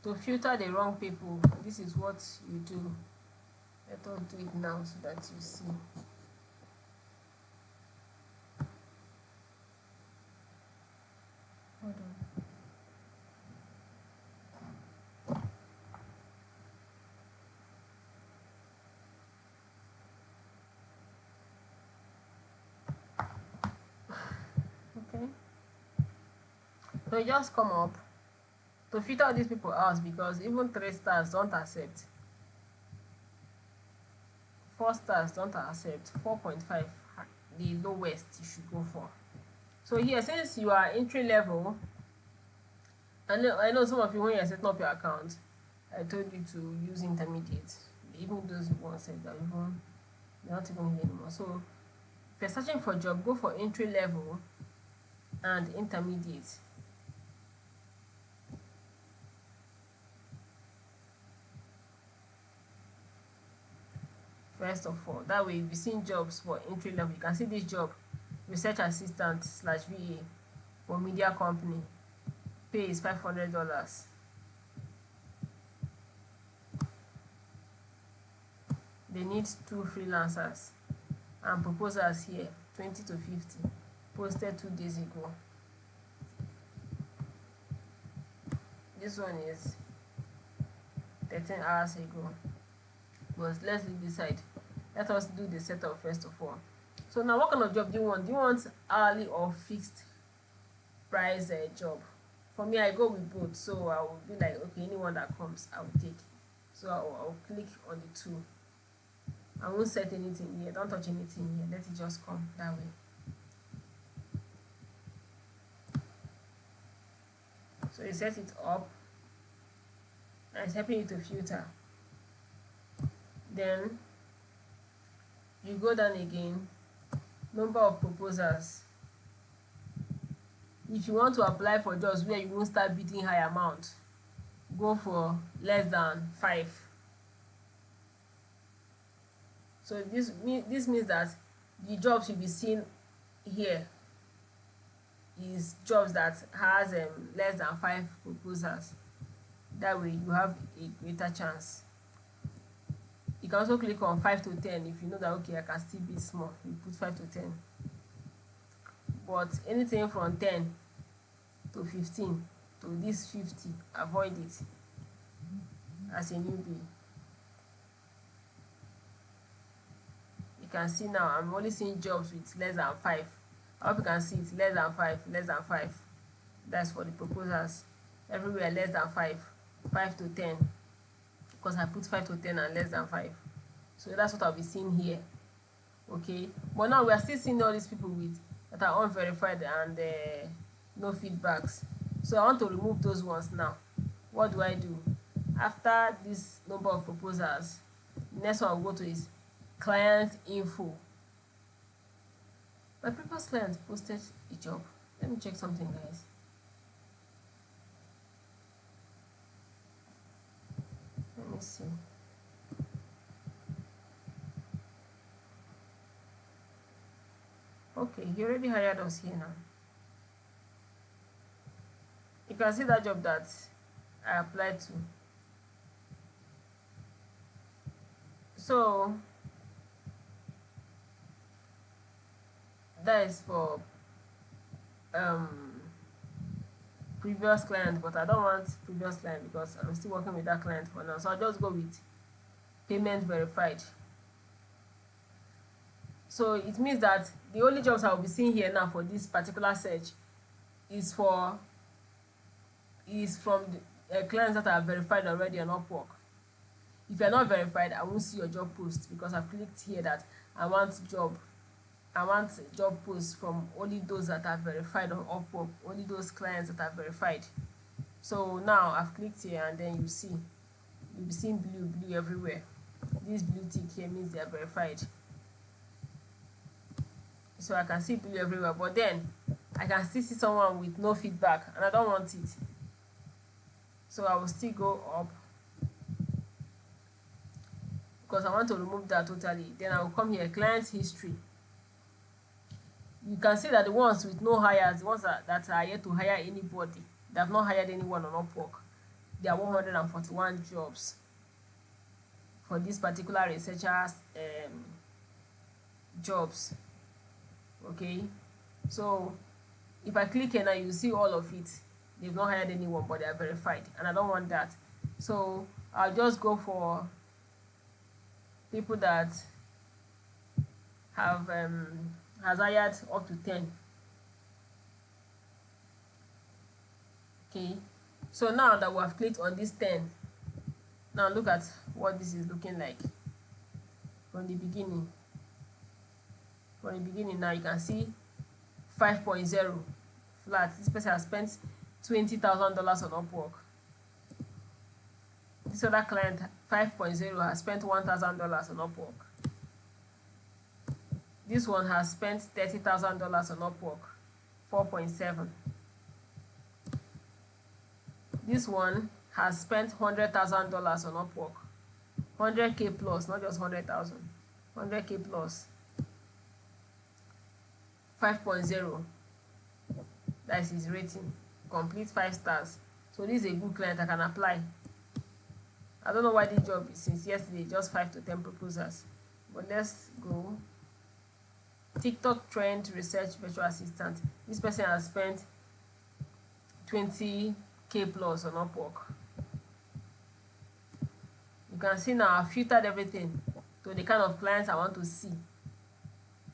To filter the wrong people, this is what you do. Let us do it now so that you see. Hold on. Okay. So you just come up to filter all these people out, because even 3 stars don't accept. 4 stars don't accept. 4.5, the lowest you should go for. So here, since you are entry level, I know some of you, when you're setting up your account, I told you to use intermediate. Even those ones said that even they're not even here anymore. So if you're searching for a job, go for entry level and intermediate. First of all, that way you'll be seeing jobs for entry level. You can see this job, research assistant / VA for media company. Pay is $500. They need 2 freelancers, and proposals here 20 to 50, posted 2 days ago. This one is 13 hours ago. But let's leave this side. Let us do the setup first of all. So now, what kind of job do you want? Do you want hourly or fixed price job? For me, I go with both, so I will be like, okay, anyone that comes I will take. So I'll click on the 2. I won't set anything here. Don't touch anything here. Let it just come that way. So you set it up, and it's helping you to filter. Then you go down again, number of proposals. If you want to apply for jobs where you won't start bidding high amount, go for less than 5. So this means that the jobs you'll be seeing here is jobs that has less than 5 proposals. That way you have a greater chance. You can also click on 5 to 10 if you know that, okay, I can still bid small. You put 5 to 10. But anything from 10 to 15 to this 50, avoid it as a newbie. You can see now I'm only seeing jobs with less than 5. I hope you can see it's less than 5, less than 5. That's for the proposals. Everywhere less than 5, 5 to 10. Because I put 5 to 10 and less than 5. So that's what I'll be seeing here. Okay, but now we are still seeing all these people with that are unverified and no feedbacks. So I want to remove those ones now. What do I do? After this number of proposals, next one I'll go to is client info. My previous client posted a job. Let me check something, guys. Let me see. Okay, he already hired us here now. You can see that job that I applied to. So that is for previous client, but I don't want previous client because I'm still working with that client for now. So I'll just go with payment verified. So it means that the only jobs I will be seeing here now for this particular search is from the clients that are verified already on Upwork. If you're not verified, I won't see your job post because I've clicked here that I want job posts from only those that are verified on Upwork, only those clients that are verified. So now I've clicked here, and then you'll be seeing blue everywhere. This blue tick here means they are verified. So I can see blue everywhere, but then I can still see someone with no feedback, and I don't want it. So I will still go up because I want to remove that totally. Then I will come here, client history. You can see that the ones with no hires, the ones that are yet to hire anybody, they have not hired anyone on Upwork. There are 141 jobs for this particular researchers jobs. Okay, so if I click here now, you see all of it. They've not hired anyone, but they are verified, and I don't want that. So I'll just go for people that have has hired up to 10. Okay, so now that we have clicked on this 10, now look at what this is looking like from the beginning. Now you can see 5.0 flat. This person has spent $20,000 on Upwork. This other client, 5.0, has spent $1,000 on Upwork. This one has spent $30,000 on Upwork, 4.7. This one has spent $100,000 on Upwork, 100K plus, not just 100,000, 100K plus, 5.0. That is his rating, complete 5 stars. So this is a good client. I can apply. I don't know why this job is since yesterday, just 5 to 10 proposals. But let's go. TikTok trend research virtual assistant. This person has spent 20K plus on Upwork. You can see now I've filtered everything to the kind of clients I want to see.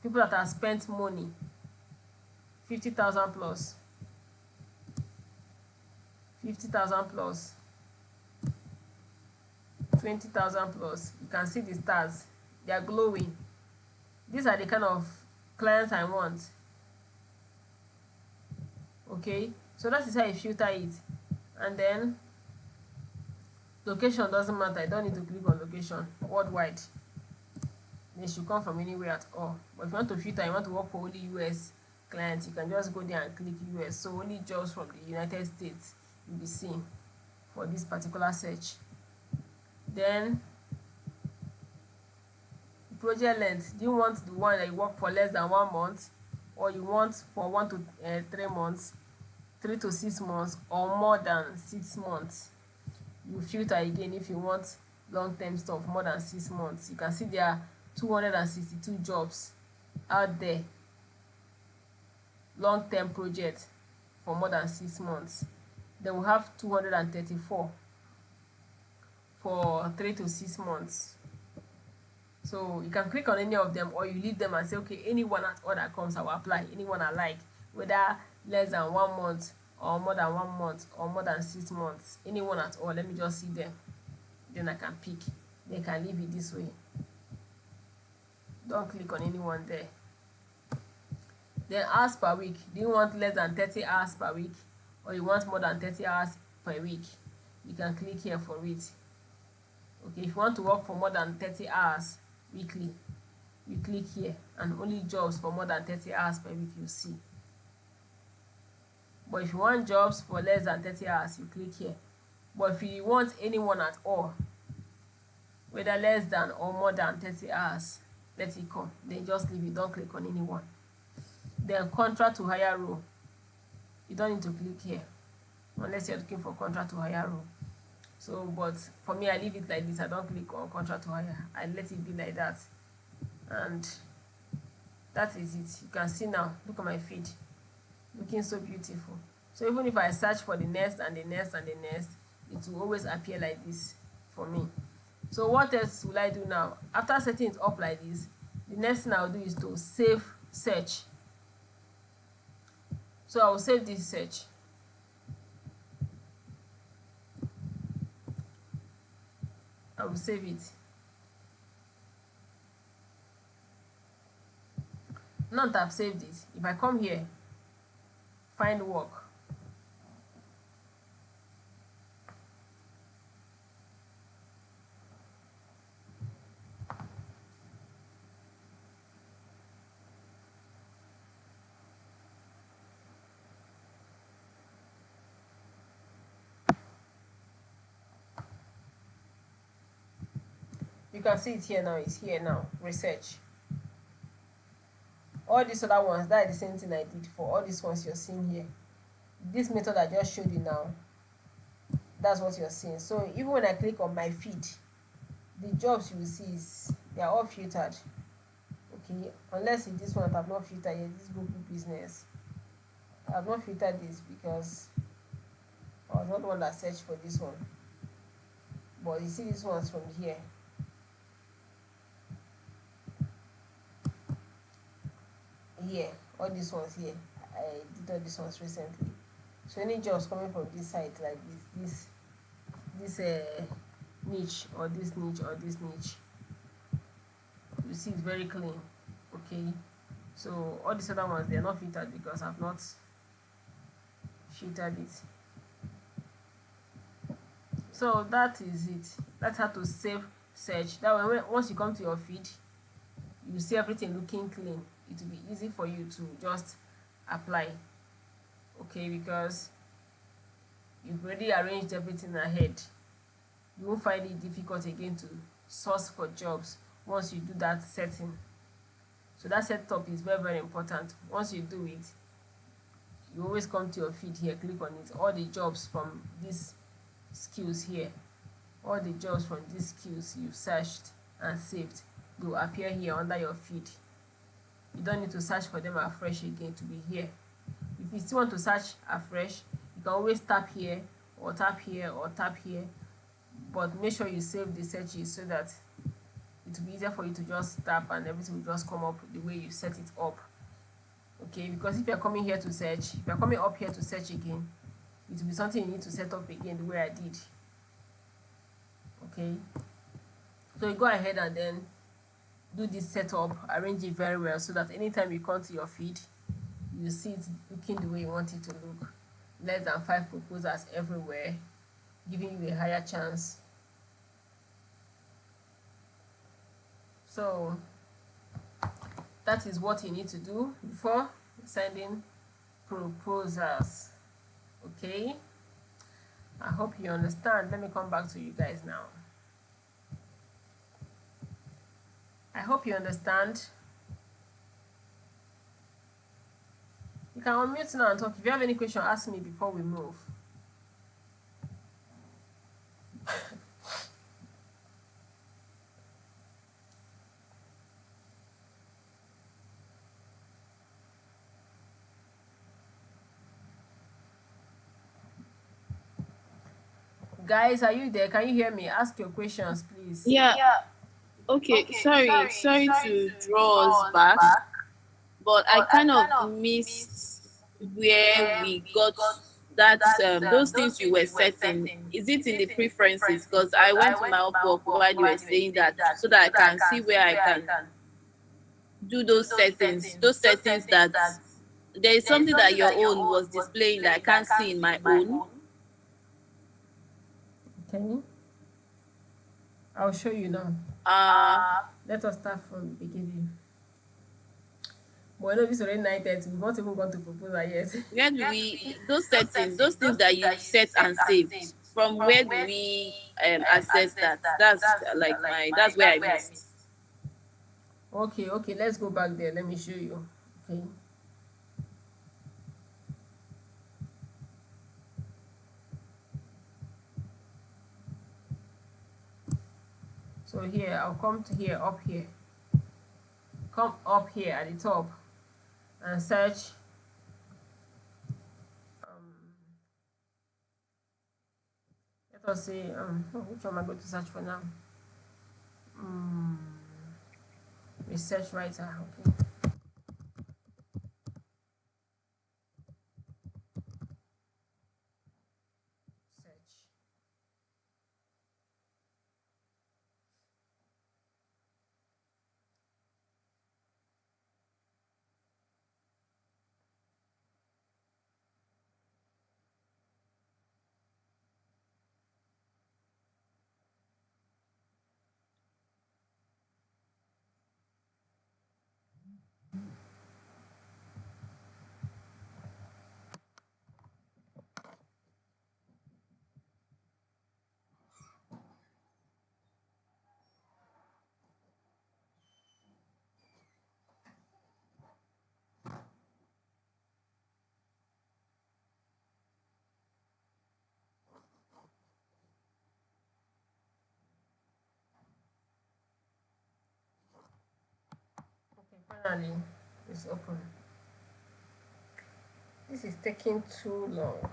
People that have spent money, 50,000 plus, 50,000 plus, 20,000 plus. You can see the stars, they are glowing. These are the kind of clients I want. Okay, so that is how you filter it. And then location doesn't matter. I don't need to click on location, worldwide. They should come from anywhere at all. But if you want to filter, you want to work for only US clients, you can just go there and click US. So only jobs from the United States you'll be seeing for this particular search. Then project length. Do you want the one that you work for less than 1 month, or you want for 1 to 3 months, 3 to 6 months, or more than 6 months? You filter again if you want long-term stuff, more than 6 months. You can see there are 262 jobs out there, long-term project for more than 6 months. Then we have 234 for 3 to 6 months. So you can click on any of them, or you leave them and say, okay, anyone at all that comes, I will apply. Anyone I like, whether less than 1 month, or more than 1 month, or more than 6 months. Anyone at all. Let me just see them. Then I can pick. They can leave it this way. Don't click on anyone there. Then hours per week. Do you want less than 30 hours per week, or you want more than 30 hours per week? You can click here for it. Okay, if you want to work for more than 30 hours weekly, you click here, and only jobs for more than 30 hours per week you see. But if you want jobs for less than 30 hours, you click here. But if you want anyone at all, whether less than or more than 30 hours, let it come. Then just leave it. Don't click on anyone. Then contract to hire role. You don't need to click here unless you're looking for contract to hire role. So, but for me, I leave it like this. I don't click on contract to hire. I let it be like that. And that is it. You can see now. Look at my feed. Looking so beautiful. So even if I search for the next and the next and the next, it will always appear like this for me. So what else will I do now? After setting it up like this, the next thing I'll do is to save search. So I will save this search. I will save it. Now that I've saved it, if I come here, find work, you can see it here now. It's here now. Research. All these other ones, that is the same thing I did for all these ones you're seeing here. This method I just showed you now, that's what you're seeing. So even when I click on my feed, the jobs you will see is they are all filtered. Okay, unless it's this one that I've not filtered yet, this Google business. I've not filtered this because I was not the one that searched for this one. But you see these ones from here. Here, all these ones here. I did all these ones recently. So any jobs coming from this side like this niche or this niche or this niche, you see it's very clean. Okay, so all these other ones, they're not filtered because I've not filtered it. So that is it. That's how to save search. That way once you come to your feed, you see everything looking clean. It will be easy for you to just apply. Okay, because you've already arranged everything ahead. You won't find it difficult again to source for jobs once you do that setting. So that setup is very, very important. Once you do it, you always come to your feed here, click on it. All the jobs from these skills here, all the jobs from these skills you've searched and saved, they will appear here under your feed. You don't need to search for them afresh again to be here. If you still want to search afresh, you can always tap here or tap here or tap here, but make sure you save the searches so that it will be easier for you to just tap and everything will just come up the way you set it up. Okay, because if you're coming here to search, if you're coming up here to search again, it will be something you need to set up again the way I did. Okay, so you go ahead and then do this setup, arrange it very well so that anytime you come to your feed, you see it looking the way you want it to look. Less than 5 proposals everywhere, giving you a higher chance. So that is what you need to do before sending proposals. Okay, I hope you understand. Let me come back to you guys now. I hope you understand. You can unmute now and talk. If you have any question, ask me before we move. Guys, are you there? Can you hear me? Ask your questions, please. Yeah. Okay. Sorry to draw us back, but I kind of missed where we got that those things you were setting. Is it in the preferences? Because I went to my Upwork while you were saying that, so that I can see where I can do those settings. Those settings that there is something that your own was displaying that I can't see in my own. Okay, I'll show you now. Let us start from the beginning. But I know this is already 9:30. We've not even gone to proposal yet. Where do we those settings, those things that you set and saved? From where do we access that? That's like that's where I missed. Okay, let's go back there. Let me show you. Okay. So here, I'll come to here, up here. Come up here at the top and search let us say which one am I going to search for now? Mm, research writer. Okay. Search. Okay, finally, it's open. This is taking too long.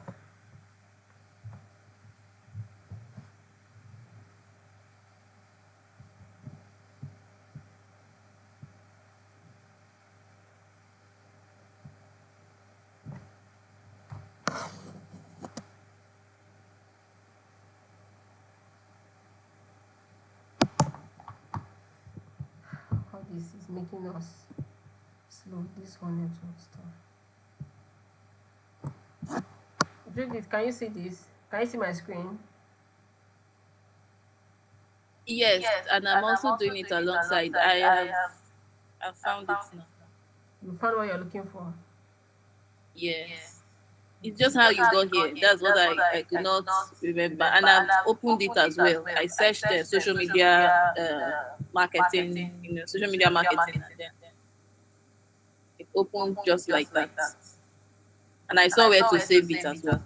All this is making us slow. This one network stuff. Judith, can you see this? Can you see my screen? Yes, and I'm also doing it alongside. I found it now. You found what you're looking for. Yes. It's just how you got here. That's what I could not remember. And I've opened it as well. I searched social media marketing, social media marketing, and then it opened just like that. And I saw where to save it as well.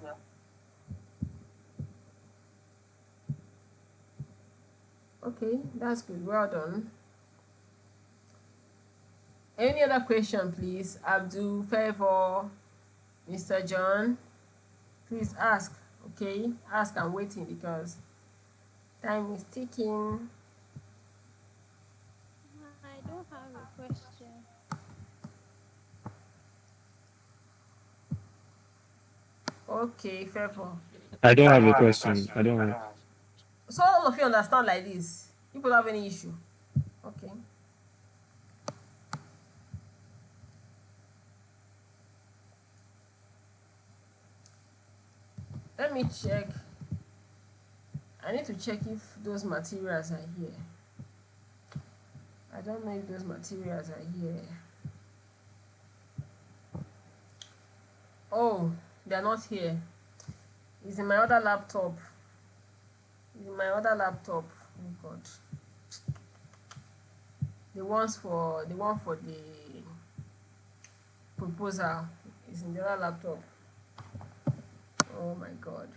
Okay, that's good. Well done. Any other question, please? Abdul, Favor, Mr. John, please ask. Okay, ask. I'm waiting because time is ticking. I don't have a question. Okay, Favor. I don't have a question. I don't have. So all of you understand like this. People have any issue? Okay. Let me check. I need to check if those materials are here. I don't know if those materials are here. Oh, they're not here. It's in my other laptop. It's in my other laptop. Oh God. The one for the proposal is in the other laptop. Oh my God.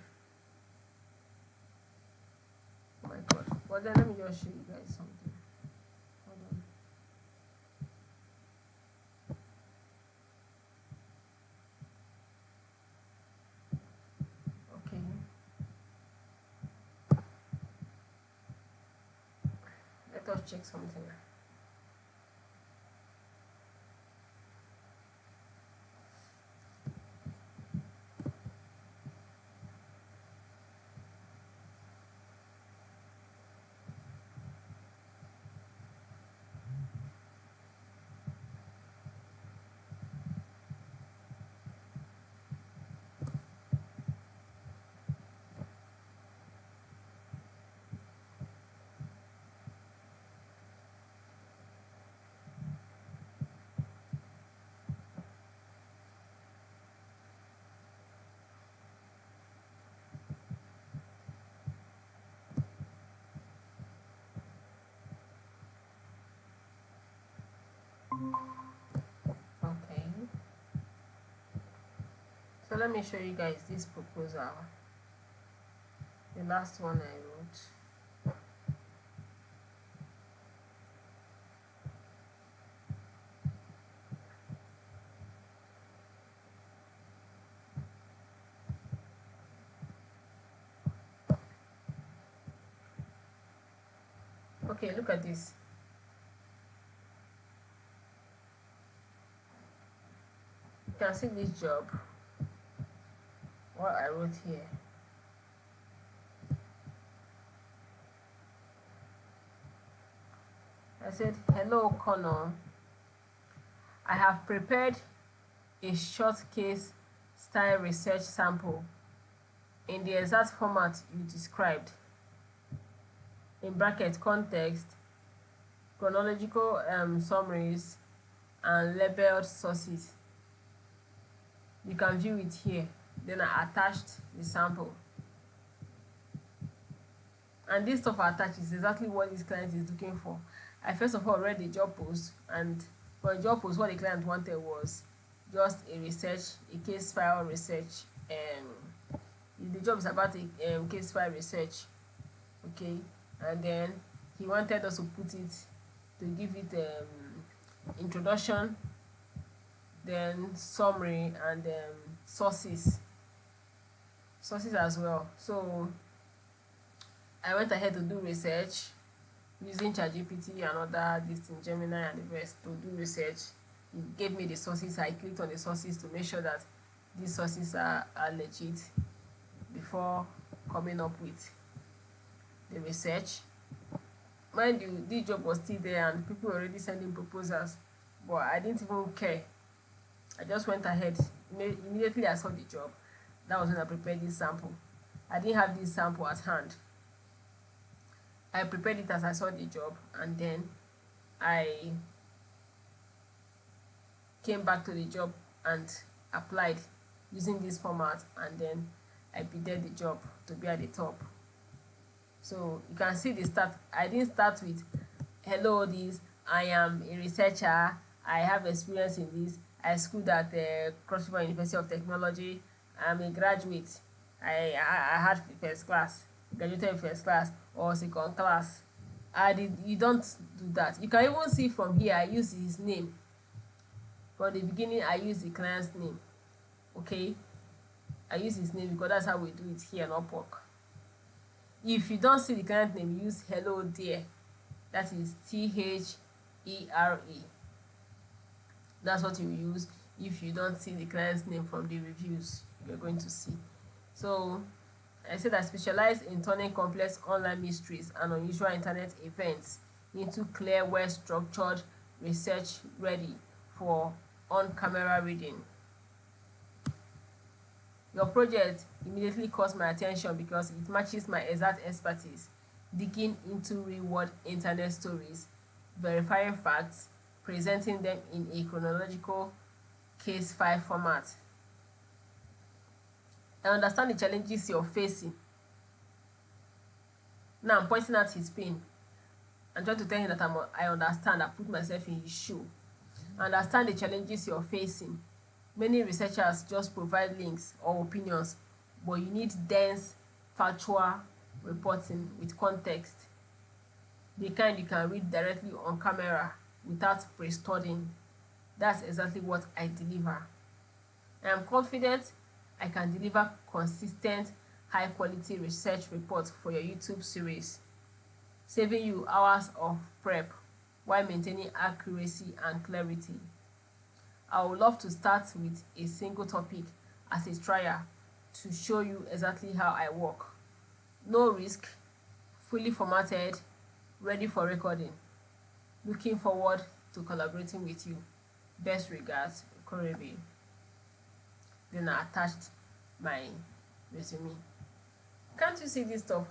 Oh my God. But then let me just show you guys something. Hold on. Okay. Let us check something. Okay. So let me show you guys this proposal. The last one I wrote. Okay, look at this. You can see this job, what I wrote here. I said, hello, Connor. I have prepared a short case style research sample in the exact format you described. In bracket, context, chronological summaries, and labeled sources. You can view it here. Then I attached the sample. And this stuff I attached is exactly what this client is looking for. I first of all read the job post, and for a job post, what the client wanted was just a research, a case file research. The job is about a case file research, okay, and then he wanted us to put it, to give it introduction, then summary, and sources as well. So I went ahead to do research using ChatGPT and other this in Gemini and the rest to do research. It gave me the sources. I clicked on the sources to make sure that these sources are legit before coming up with the research. Mind you, this job was still there and people were already sending proposals, but I didn't even care. I just went ahead. Immediately I saw the job. That was when I prepared this sample. I didn't have this sample at hand. I prepared it as I saw the job, and then I came back to the job and applied using this format, and then I bidded the job to be at the top. So you can see the start. I didn't start with hello this, I am a researcher, I have experience in this, I schooled at Cross River University of Technology, I'm a graduate, I had first class, graduated first class or second class. You don't do that. You can even see from here I use his name. From the beginning I use the client's name. Okay, I use his name because that's how we do it here in Upwork. If you don't see the client name, use hello there. That is THERE. That's what you use if you don't see the client's name from the reviews you're going to see. So I said I specialize in turning complex online mysteries and unusual internet events into clear, well-structured research ready for on-camera reading. Your project immediately caught my attention because it matches my exact expertise, digging into real-world internet stories, verifying facts, presenting them in a chronological case file format. I understand the challenges you're facing. Now I'm pointing out his pain. I'm trying to tell him that I understand. I put myself in his shoe. I understand the challenges you're facing. Many researchers just provide links or opinions, but you need dense, factual reporting with context. The kind you can read directly on camera without pre-studying. That's exactly what I deliver. I am confident I can deliver consistent, high-quality research reports for your YouTube series, saving you hours of prep while maintaining accuracy and clarity. I would love to start with a single topic as a trial to show you exactly how I work. No risk, fully formatted, ready for recording. Looking forward to collaborating with you. Best regards, Korebe. Then I attached my resume. Can't you see this stuff?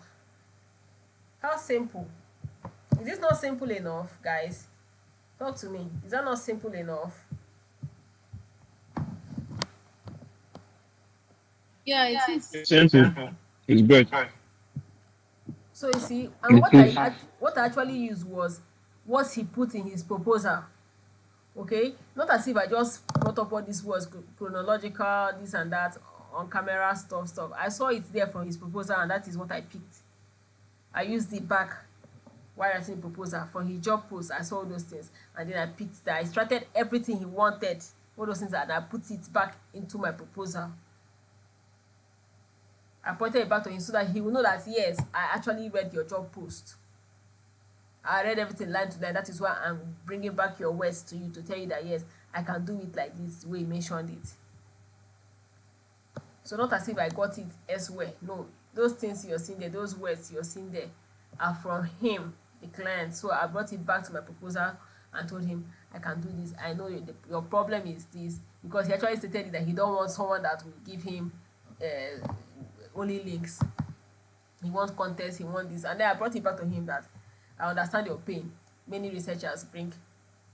How simple? Is this not simple enough, guys? Talk to me. Is that not simple enough? Yeah, it is. Simple. It's good. So you see, and It is. what I actually used was what he put in his proposal. Okay, not as if I just brought up what this was, chronological, this and that, on camera stuff. I saw it there from his proposal, and that is what I picked. I used it back while writing the proposal for his job post. I saw those things, and then I picked that. I extracted everything he wanted, all those things, and I put it back into my proposal. I pointed it back to him so that he will know that yes, I actually read your job post. I read everything line to line. That is why I'm bringing back your words to you to tell you that yes, I can do it like this the way you mentioned it. So not as if I got it elsewhere. No, those things you're seeing there, those words you're seeing there are from him, the client. So I brought it back to my proposal and told him I can do this. I know your problem is this, because he actually stated that he don't want someone that will give him only links. He wants contests, he wants this. And then I brought it back to him that I understand your pain. Many researchers bring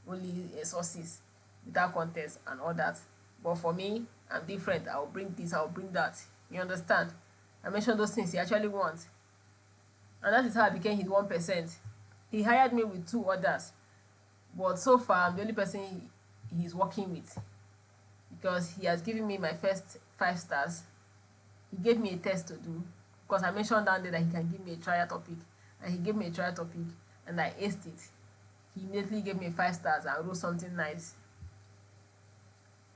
only sources without context and all that. But for me, I'm different. I'll bring this, I'll bring that. You understand? I mentioned those things he actually wants. And that is how I became his 1%. He hired me with 2 others. But so far, I'm the only person he's working with. Because he has given me my first 5 stars. He gave me a test to do. Because I mentioned down there that he can give me a trial topic. And he gave me a trial topic. And I aced it. He immediately gave me 5 stars and wrote something nice.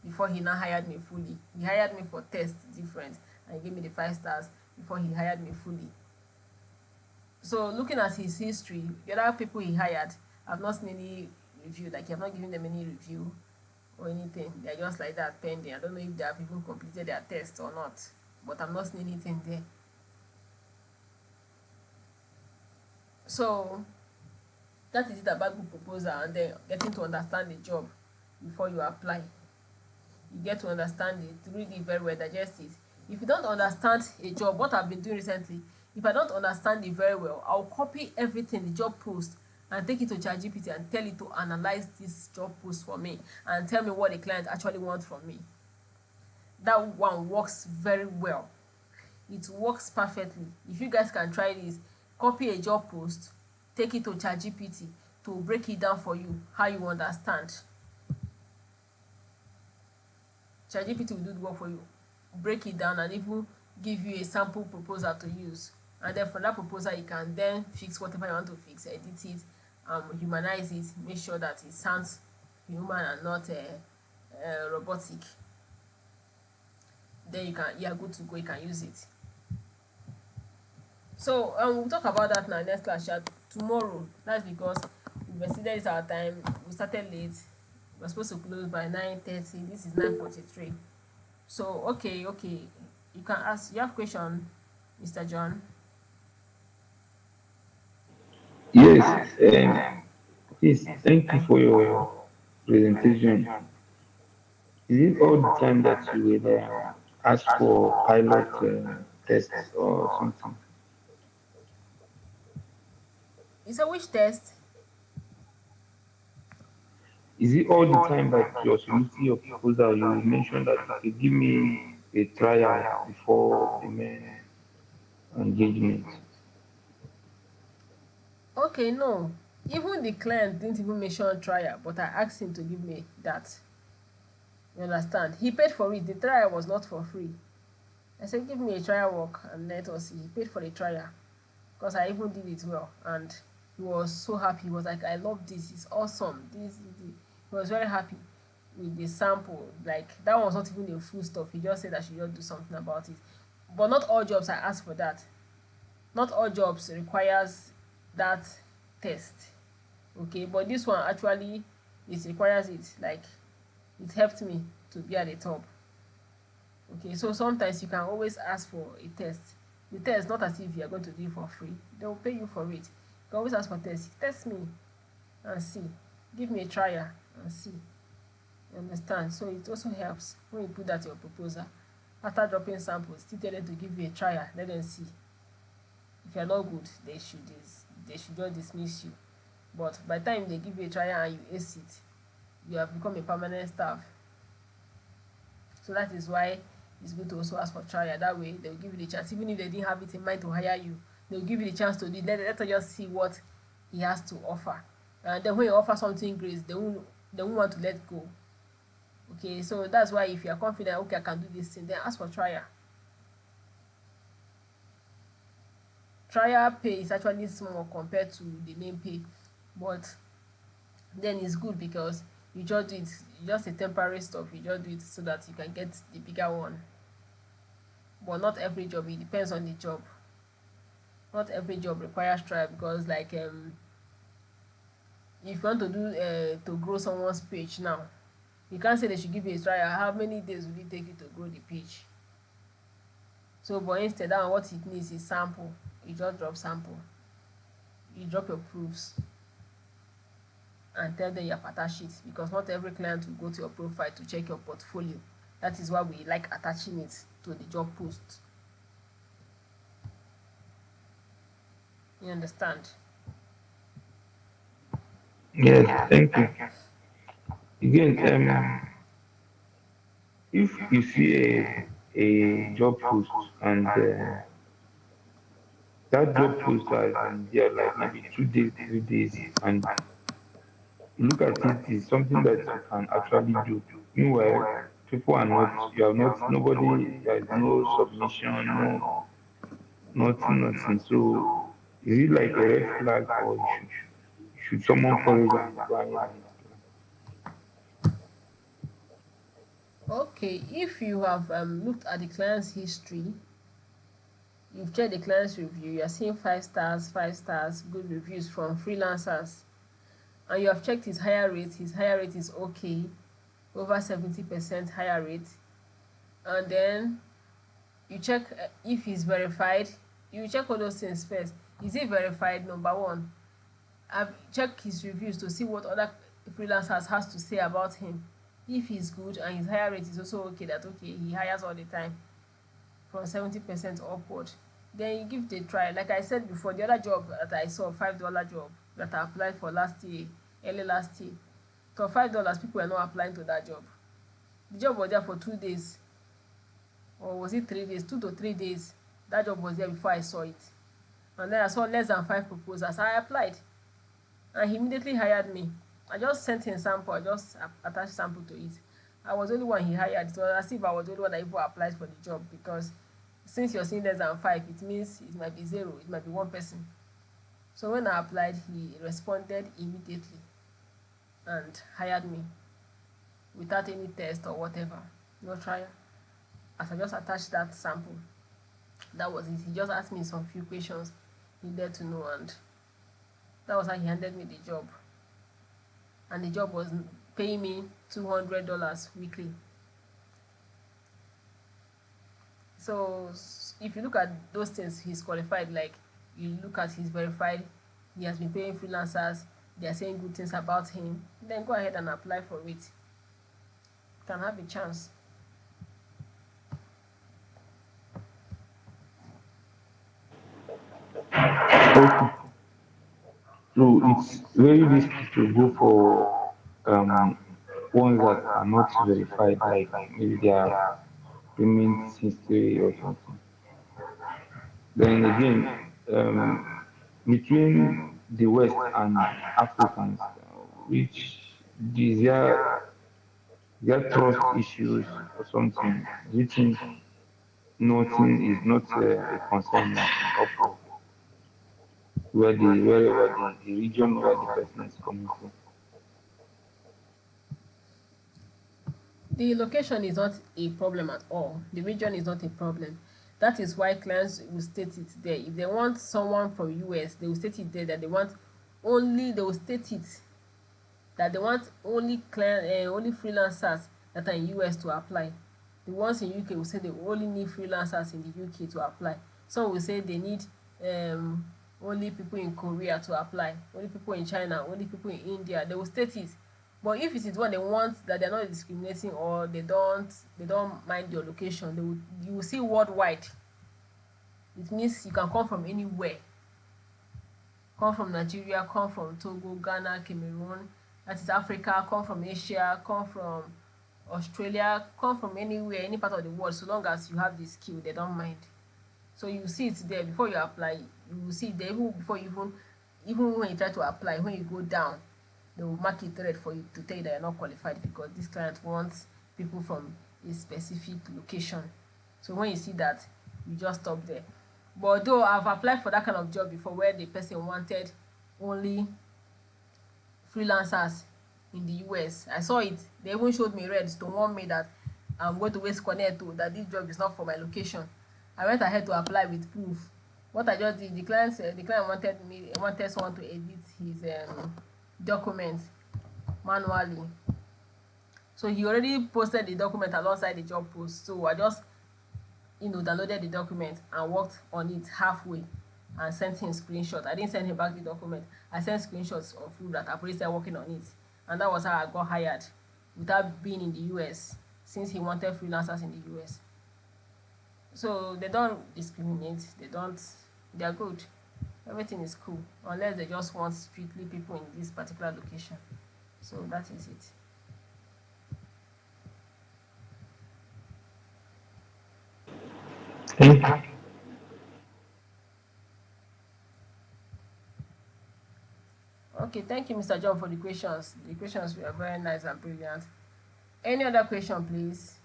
Before he now hired me fully. He hired me for tests different. And he gave me the 5 stars before he hired me fully. So looking at his history, the other people he hired, I've not seen any review. Like, you have not given them any review or anything. They're just like that pending. I don't know if they have even completed their test or not. But I'm not seeing anything there. So that is it about good proposal, and then getting to understand the job before you apply. You get to understand it, read it very well, digest it. If you don't understand a job, what I've been doing recently, if I don't understand it very well, I'll copy everything, the job post, and take it to ChatGPT and tell it to analyze this job post for me and tell me what the client actually wants from me. That one works very well. It works perfectly. If you guys can try this, copy a job post, take it to ChatGPT to break it down for you how you understand. ChatGPT will do the work for you, break it down, and even give you a sample proposal to use. And then from that proposal, you can then fix whatever you want to fix, edit it, humanize it, make sure that it sounds human and not robotic. Then you are good to go. You can use it. So we'll talk about that in our next class chat tomorrow. That's because we've exceeded our time. We started late. We're supposed to close by 9:30. This is 9:43. So okay. You can ask. You have question, Mr. John? Yes. Please, thank you for your presentation. Is it all the time that you will ask for pilot tests or something? You said which test? Is it all the time that you're submitting your proposal? You mentioned that, okay, give me a trial before the main engagement. Okay, no. Even the client didn't even mention trial, but I asked him to give me that. You understand? He paid for it. The trial was not for free. I said, give me a trial work and let us see. He paid for the trial because I even did it well. And he was so happy. He was like, I love this. It's awesome. This. He was very happy with the sample. Like, that one was not even a full stop. He just said I should just do something about it. But not all jobs I asked for that. Not all jobs requires that test. Okay, but this one actually, it requires it. Like, it helped me to be at the top. Okay, so sometimes you can always ask for a test. The test, not as if you are going to do it for free. They will pay you for it. You can always ask for test. Test me and see. Give me a trial and see. You understand? So it also helps when you put that in your proposal. After dropping samples, still tell them to give you a trial. Let them see. If you are not good, they should just dismiss you. But by the time they give you a trial and you ace it, you have become a permanent staff. So that is why it's good to also ask for trial. That way they'll give you the chance. Even if they didn't have it in mind to hire you, they'll give you the chance to do it. Let us just see what he has to offer. And then when you offer something great, they won't want to let go. Okay, so that's why if you are confident, okay, I can do this thing, then ask for trial. Trial pay is actually small compared to the main pay, but then it's good because you just do it, just a temporary stuff, you just do it so that you can get the bigger one. But not every job, it depends on the job. Not every job requires trial because, like, If you want to do to grow someone's page now, you can't say they should give you a trial. How many days will it take you to grow the page? So but instead that one, what it needs is sample. You just drop sample, you drop your proofs and tell them you have attached it, because not every client will go to your profile to check your portfolio. That is why we like attaching it to the job post. You understand? Yes, thank you. Again, if you see a job post and that job post has been there like maybe 2 days, 3 days, and you look at it, it's something that you can actually do. Meanwhile, people are not, you are not, nobody, there is no submission, no, nothing, nothing. So, is it like a red flag, or should someone courage and go ahead and apply? Okay, if you have looked at the client's history, you've checked the client's review, you are seeing 5 stars, good reviews from freelancers, and you have checked his higher rate is okay, over 70% higher rate, and then you check if he's verified. You check all those things first. Is he verified? Number one. I've checked his reviews to see what other freelancers has to say about him. If he's good and his higher rate is also okay, that okay, he hires all the time from 70% upward, then you give it a try. Like I said before, the other job that I saw, $5 job that I applied for last year, early last year, for $5 people were not applying to that job. The job was there for 2 days, or was it 3 days? 2 to 3 days. That job was there before I saw it, and then I saw less than 5 proposals. I applied and he immediately hired me. I just sent him sample, I just attached sample to it. I was the only one he hired. It was as if I was the only one that even applied for the job, because since you're seeing less than 5, it means it might be zero, it might be one person. So when I applied, he responded immediately and hired me without any test or whatever, no trial. As I just attached that sample, that was it. He just asked me some few questions he needed to know, and that was how he handed me the job. And the job was paying me $200 weekly. So if you look at those things, he's qualified. Like, you look at he's verified, he has been paying freelancers, they are saying good things about him, then go ahead and apply for it. You can have a chance. Okay. So it's very risky to go for um, ones that are not verified, like maybe their payment history or something. Then again, um, between the West and Africans, which is there trust issues or something? Do you think nothing is not a concern in Upwork, wherever the region where the person is coming from? The location is not a problem at all. The region is not a problem. That is why clients will state it there. If they want someone from US, they will state it there that they want only, they will state it that they want only only freelancers that are in US to apply. The ones in UK will say they only need freelancers in the UK to apply. Some will say they need um only people in Korea to apply, only people in China, only people in India. They will state it. But if it is what they want, that they're not discriminating, or they don't mind your location, you will see worldwide. It means you can come from anywhere. Come from Nigeria, come from Togo, Ghana, Cameroon, that is Africa, come from Asia, come from Australia, come from anywhere, any part of the world. So long as you have the skill, they don't mind. So you see it there before you apply. You will see it there even before even when you try to apply. When you go down, they will mark it red for you to tell you that you're not qualified, because this client wants people from a specific location. So when you see that, you just stop there. But though I've applied for that kind of job before, where the person wanted only freelancers in the US. I saw it. They even showed me red to warn me that I'm going to waste connect to, that this job is not for my location. I went ahead to apply with proof. What I just did, the client wanted someone to edit document manually. So he already posted the document alongside the job post. So I just, downloaded the document and worked on it halfway and sent him screenshot. I didn't send him back the document. I sent screenshots of proof that I've already started working on it. And that was how I got hired without being in the US, since he wanted freelancers in the US. So they don't discriminate. They are good. Everything is cool. Unless they just want strictly people in this particular location. So that is it. Thank you. Okay, thank you, Mr. John, for the questions. The questions were very nice and brilliant. Any other question, please?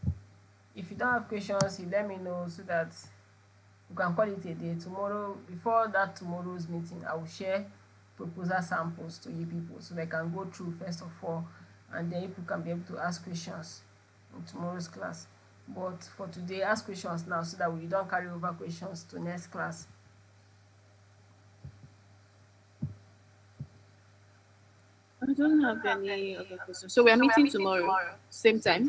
If you don't have questions, you let me know so that we can call it a day. Tomorrow, before that tomorrow's meeting, I will share proposal samples to you people so they can go through first of all, and then you can be able to ask questions in tomorrow's class. But for today, ask questions now so that we don't carry over questions to next class. I don't have any other questions. So we are meeting tomorrow, same time.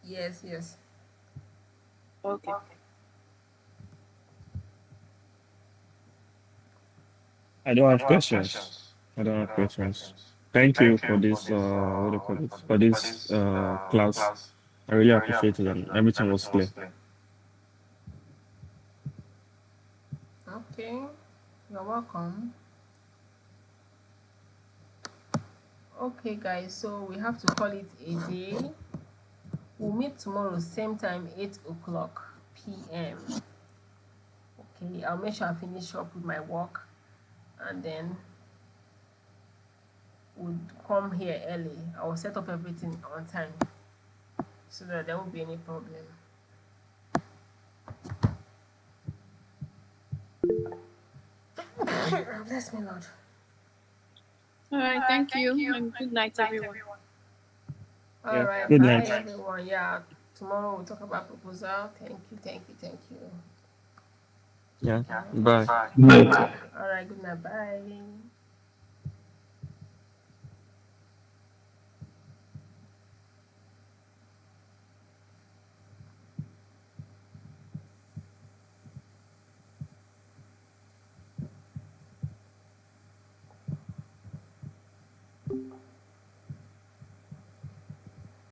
Yes, yes. Okay. I don't have questions. I don't have questions. Thank you for this, what do you call it, for this class. I really appreciate it and everything was clear. Okay, you're welcome. Okay, guys, so we have to call it a day. We'll meet tomorrow, same time, 8 o'clock p.m. Okay, I'll make sure I finish up with my work and then we'll come here early. I will set up everything on time so that there won't be any problem. Bless me, Lord. All right. Thank you, and good night, everyone. All Yeah. right, Good bye night. everyone. Yeah, tomorrow we'll talk about proposal. Thank you, thank you, thank you. Yeah. Bye. Good night. All right, good night, bye.